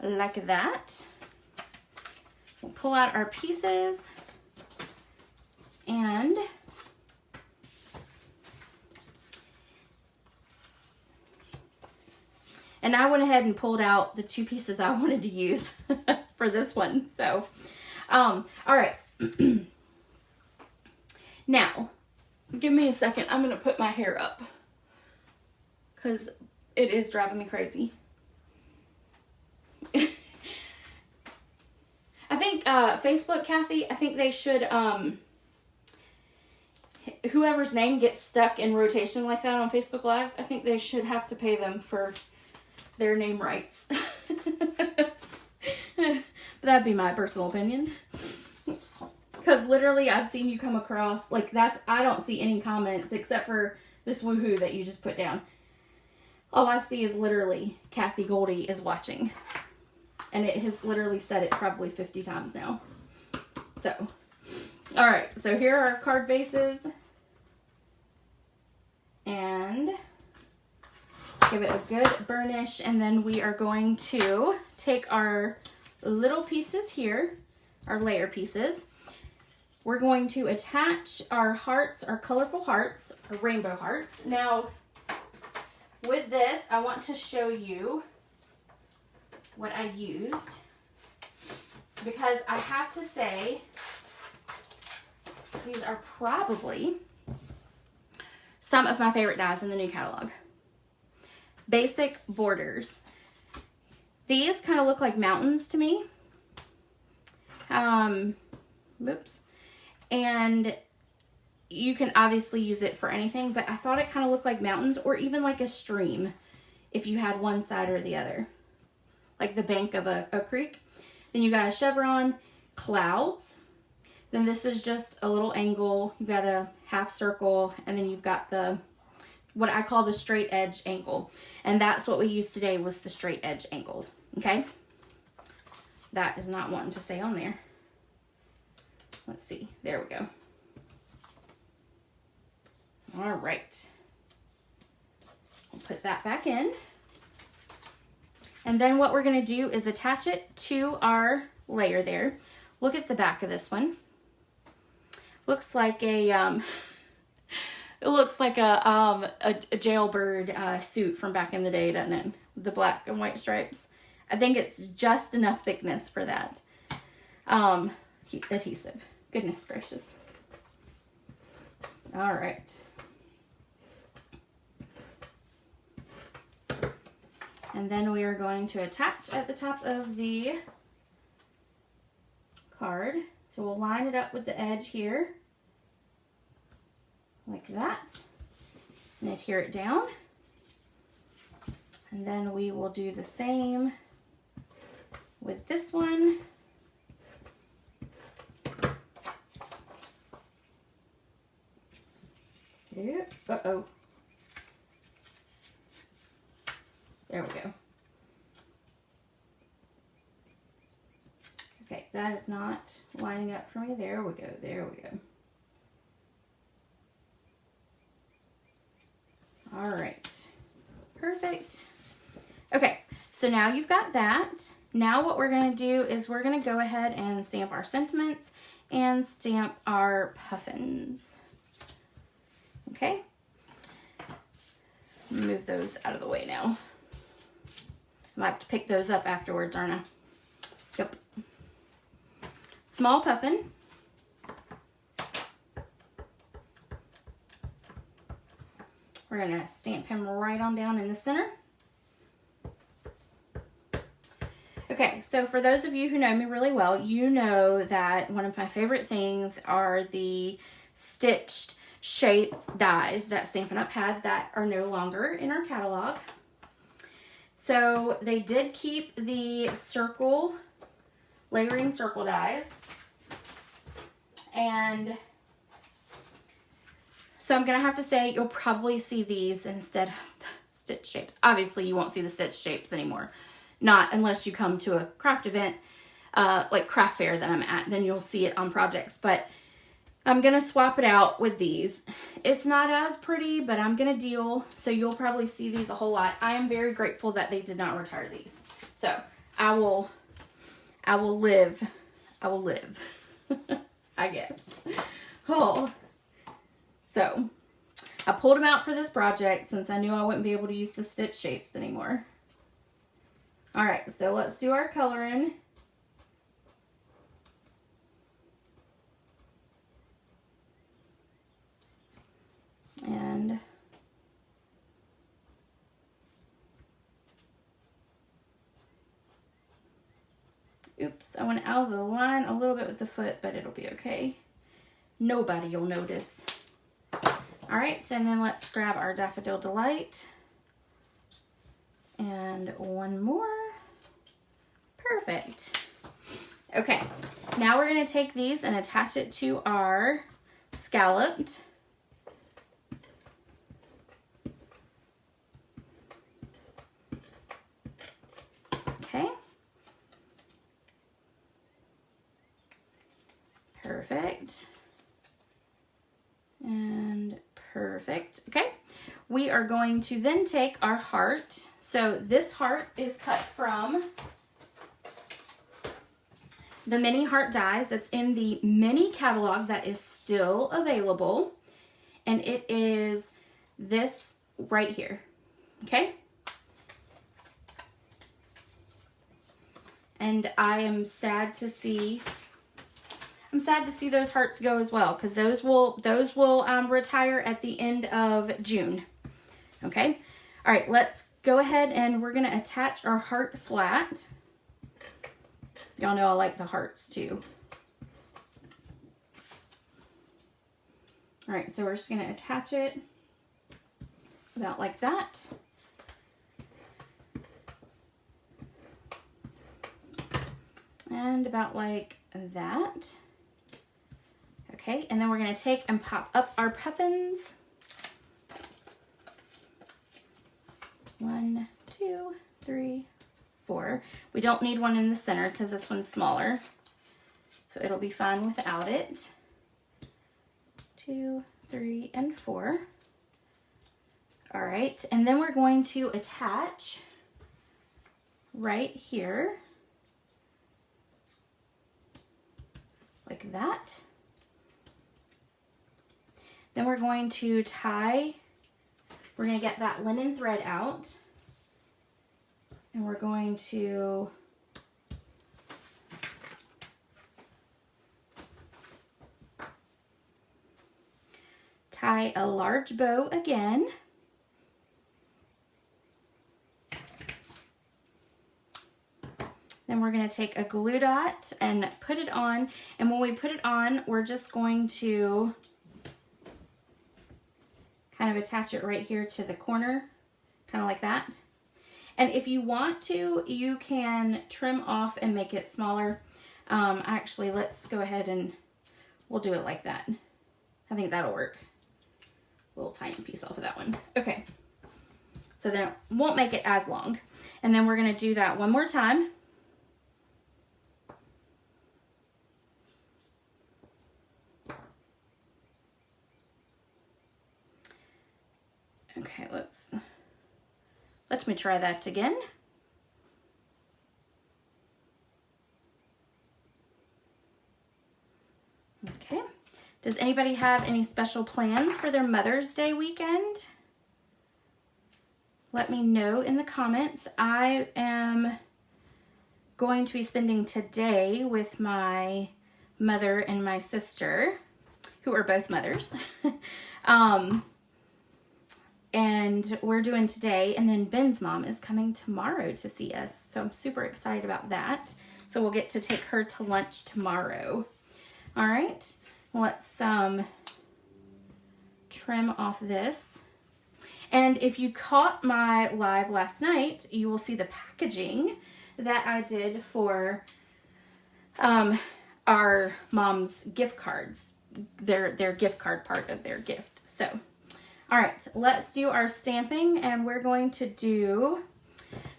like that. We'll pull out our pieces, and I went ahead and pulled out the 2 pieces I wanted to use for this one. So, all right. Now, give me a second. I'm going to put my hair up because it is driving me crazy. I think Facebook, Kathy, I think they should, whoever's name gets stuck in rotation like that on Facebook Lives, I think they should have to pay them for their name rights. That'd be my personal opinion. Because literally I've seen you come across, like I don't see any comments except for this woohoo that you just put down. All I see is literally Kathy Goldie is watching. And it has literally said it probably 50 times now. So, all right. So here are our card bases. And give it a good burnish. And then we are going to take our little pieces here, our layer pieces. We're going to attach our hearts, our colorful hearts, our rainbow hearts. Now, with this, I want to show you what I used, because I have to say these are probably some of my favorite dies in the new catalog. Basic borders. These kind of look like mountains to me. Whoops. And you can obviously use it for anything, but I thought it kind of looked like mountains, or even like a stream if you had one side or the other. Like the bank of a creek. Then you got a chevron, clouds. Then this is just a little angle. You've got a half circle, and then you've got the, what I call the straight edge angle. And that's what we used today, was the straight edge angled. Okay? That is not wanting to stay on there. Let's see. There we go. All right. We'll put that back in. And then what we're going to do is attach it to our layer there. Look at the back of this one. Looks like a It looks like a jailbird suit from back in the day, doesn't it? The black and white stripes. I think it's just enough thickness for that. Adhesive. Goodness gracious. All right. And then we are going to attach at the top of the card. So we'll line it up with the edge here, like that, and adhere it down. And then we will do the same with this one. Uh-oh. There we go. Okay, that is not lining up for me. There we go. There we go. All right. Perfect. Okay, so now you've got that. Now what we're going to do is we're going to go ahead and stamp our sentiments and stamp our puffins. Okay. Move those out of the way now. I'll have to pick those up afterwards, aren't I? Yep. Small puffin. We're going to stamp him right on down in the center. Okay, so for those of you who know me really well, you know that one of my favorite things are the stitched shape dies that Stampin' Up! Had that are no longer in our catalog. So they did keep the circle, layering circle dies. And so I'm going to have to say you'll probably see these instead of the stitch shapes. Obviously you won't see the stitch shapes anymore. Not unless you come to a craft event, like craft fair that I'm at, then you'll see it on projects. But I'm going to swap it out with these. It's not as pretty, but I'm going to deal. So you'll probably see these a whole lot. I am very grateful that they did not retire these. So I will live. I guess. Oh. So I pulled them out for this project since I knew I wouldn't be able to use the stitch shapes anymore. All right, so let's do our coloring. And oops, I went out of the line a little bit with the foot, but it'll be okay. Nobody will notice. All right, and then let's grab our Daffodil Delight. And one more. Perfect. Okay, now we're going to take these and attach it to our scalloped. Okay. Perfect. And perfect. Okay. We are going to then take our heart. So this heart is cut from the mini heart dies that's in the mini catalog that is still available. And it is this right here. Okay. And I am sad to see those hearts go as well, because those will retire at the end of June. Okay. All right, let's go ahead and we're going to attach our heart flat. Y'all know I like the hearts too. All right, so we're just going to attach it about like that. And about like that. Okay, and then we're going to take and pop up our puffins. 1, 2, 3, 4. We don't need one in the center because this one's smaller. So it'll be fine without it. 2, 3, and 4. All right, and then we're going to attach right here. Like that. Then we're going to tie, we're going to get that linen thread out, and we're going to tie a large bow again. Then we're going to take a glue dot and put it on, and when we put it on, we're just going to kind of attach it right here to the corner, kind of like that. And if you want to, you can trim off and make it smaller. Actually, let's go ahead and we'll do it like that. I think that'll work. A little tiny piece off of that one. Okay. So then it won't make it as long. And then we're going to do that one more time. Okay, let me try that again. Okay. Does anybody have any special plans for their Mother's Day weekend? Let me know in the comments. I am going to be spending today with my mother and my sister, who are both mothers. And we're doing today, and then Ben's mom is coming tomorrow to see us. So I'm super excited about that. So we'll get to take her to lunch tomorrow. All right, let's trim off this. And if you caught my live last night, you will see the packaging that I did for our mom's gift cards, their gift card part of their gift. So, all right, let's do our stamping, and we're going to do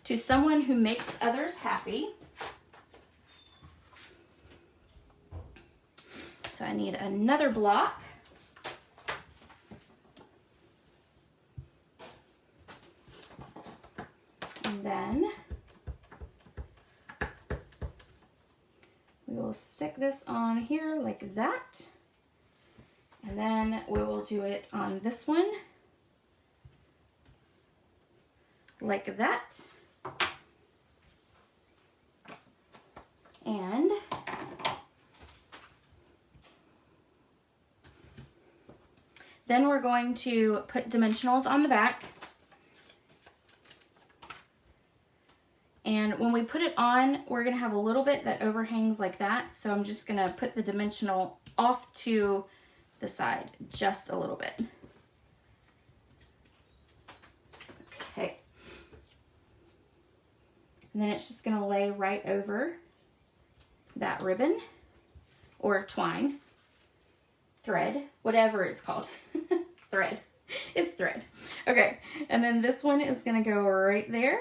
to someone who makes others happy. So I need another block. And then we will stick this on here like that. And then we will do it on this one like that. And then we're going to put dimensionals on the back. And when we put it on, we're going to have a little bit that overhangs like that. So I'm just going to put the dimensional off to the side just a little bit. Okay. And then it's just going to lay right over that ribbon or twine, thread, whatever it's called. Thread. It's thread. Okay. And then this one is going to go right there.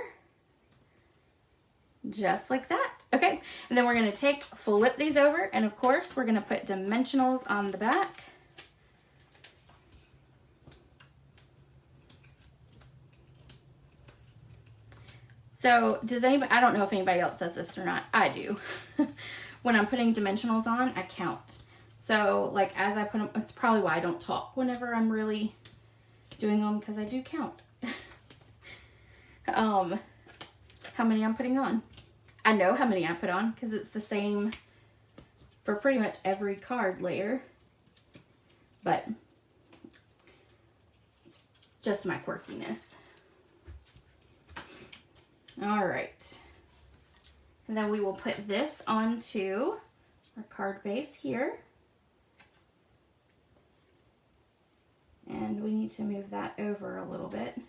Just like that. Okay. And then we're going to flip these over, and of course we're going to put dimensionals on the back. So does anybody, I don't know if anybody else does this or not. I do. When I'm putting dimensionals on, I count. So like as I put them, it's probably why I don't talk whenever I'm really doing them, because I do count. How many I'm putting on. I know how many I put on because it's the same for pretty much every card layer. But it's just my quirkiness. All right. And then we will put this onto our card base here. And we need to move that over a little bit.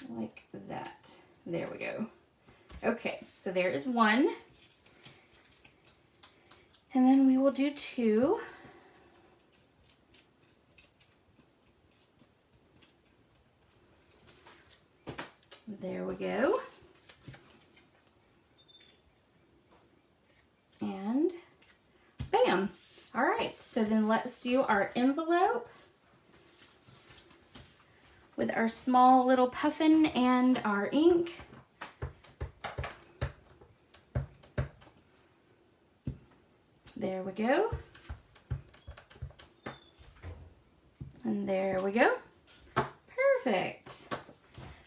Like that. There we go. Okay, so there is one. And then we will do two. There we go. And bam. All right, so then let's do our envelope with our small little puffin and our ink. There we go. And there we go. Perfect.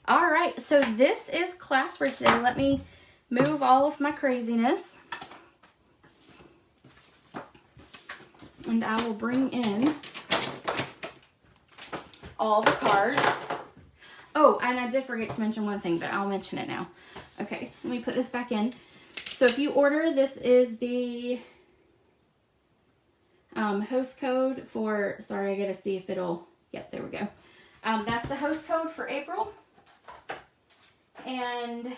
All right, so this is class for today. Let me move all of my craziness. And I will bring in all the cards. Oh, and I did forget to mention one thing, but I'll mention it now. Okay, let me put this back in. So if you order, this is the host code for, sorry, I gotta see if it'll, yep, there we go. That's the host code for April. And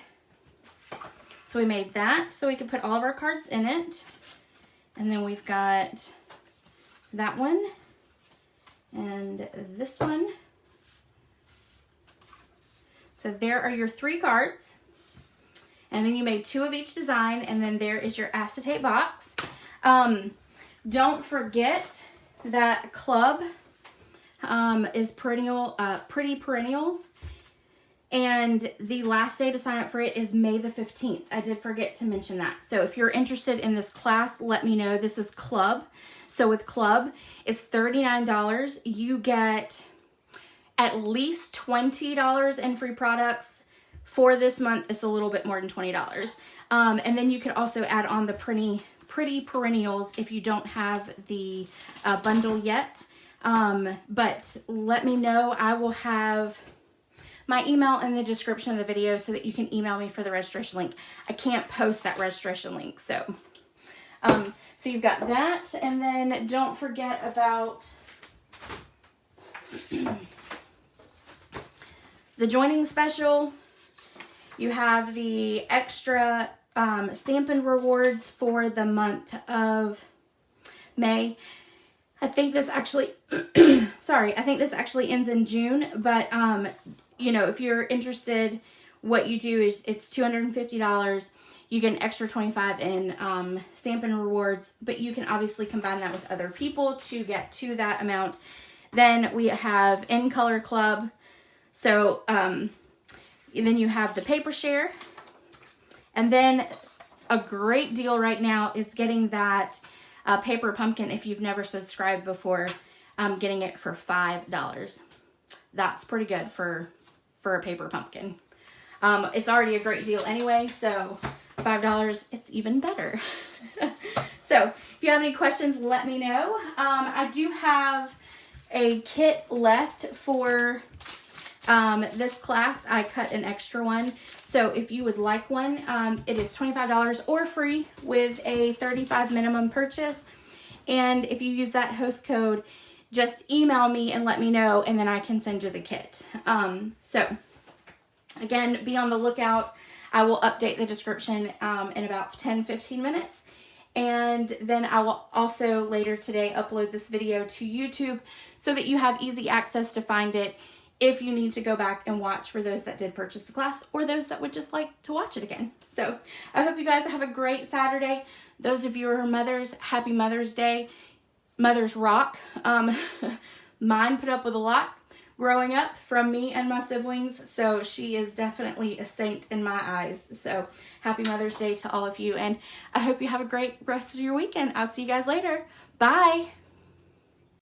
so we made that so we could put all of our cards in it. And then we've got that one and this one. So there are your 3 cards. And then you made 2 of each design, and then there is your acetate box. Don't forget that club is perennial, Pretty Perennials. And the last day to sign up for it is May the 15th. I did forget to mention that. So if you're interested in this class, let me know. This is Club. So with Club, it's $39. You get at least $20 in free products. For this month, it's a little bit more than $20. And then you could also add on the Pretty Perennials if you don't have the bundle yet. But let me know. I will have my email in the description of the video so that you can email me for the registration link. I can't post that registration link, so you've got that, and then don't forget about the joining special. You have the extra Stampin' rewards for the month of May. I think this actually, sorry, I think this actually ends in June, but you know, if you're interested, what you do is it's $250. You get an extra $25 in Stampin' rewards, but you can obviously combine that with other people to get to that amount. Then we have In Color Club. So then you have the paper share. And then a great deal right now is getting that paper pumpkin if you've never subscribed before, getting it for $5. That's pretty good for a paper pumpkin. It's already a great deal anyway, so $5, it's even better. So if you have any questions, let me know. I do have a kit left for this class. I cut an extra one. So if you would like one, it is $25 or free with a $35 minimum purchase. And if you use that host code, just email me and let me know, and then I can send you the kit. So again, be on the lookout. I will update the description in about 10-15 minutes. And then I will also later today upload this video to YouTube so that you have easy access to find it if you need to go back and watch, for those that did purchase the class or those that would just like to watch it again. So I hope you guys have a great Saturday. Those of you who are mothers, happy Mother's Day. Mothers rock. Mine put up with a lot growing up from me and my siblings, so she is definitely a saint in my eyes. So happy Mother's Day to all of you, and I hope you have a great rest of your weekend. I'll see you guys later. Bye.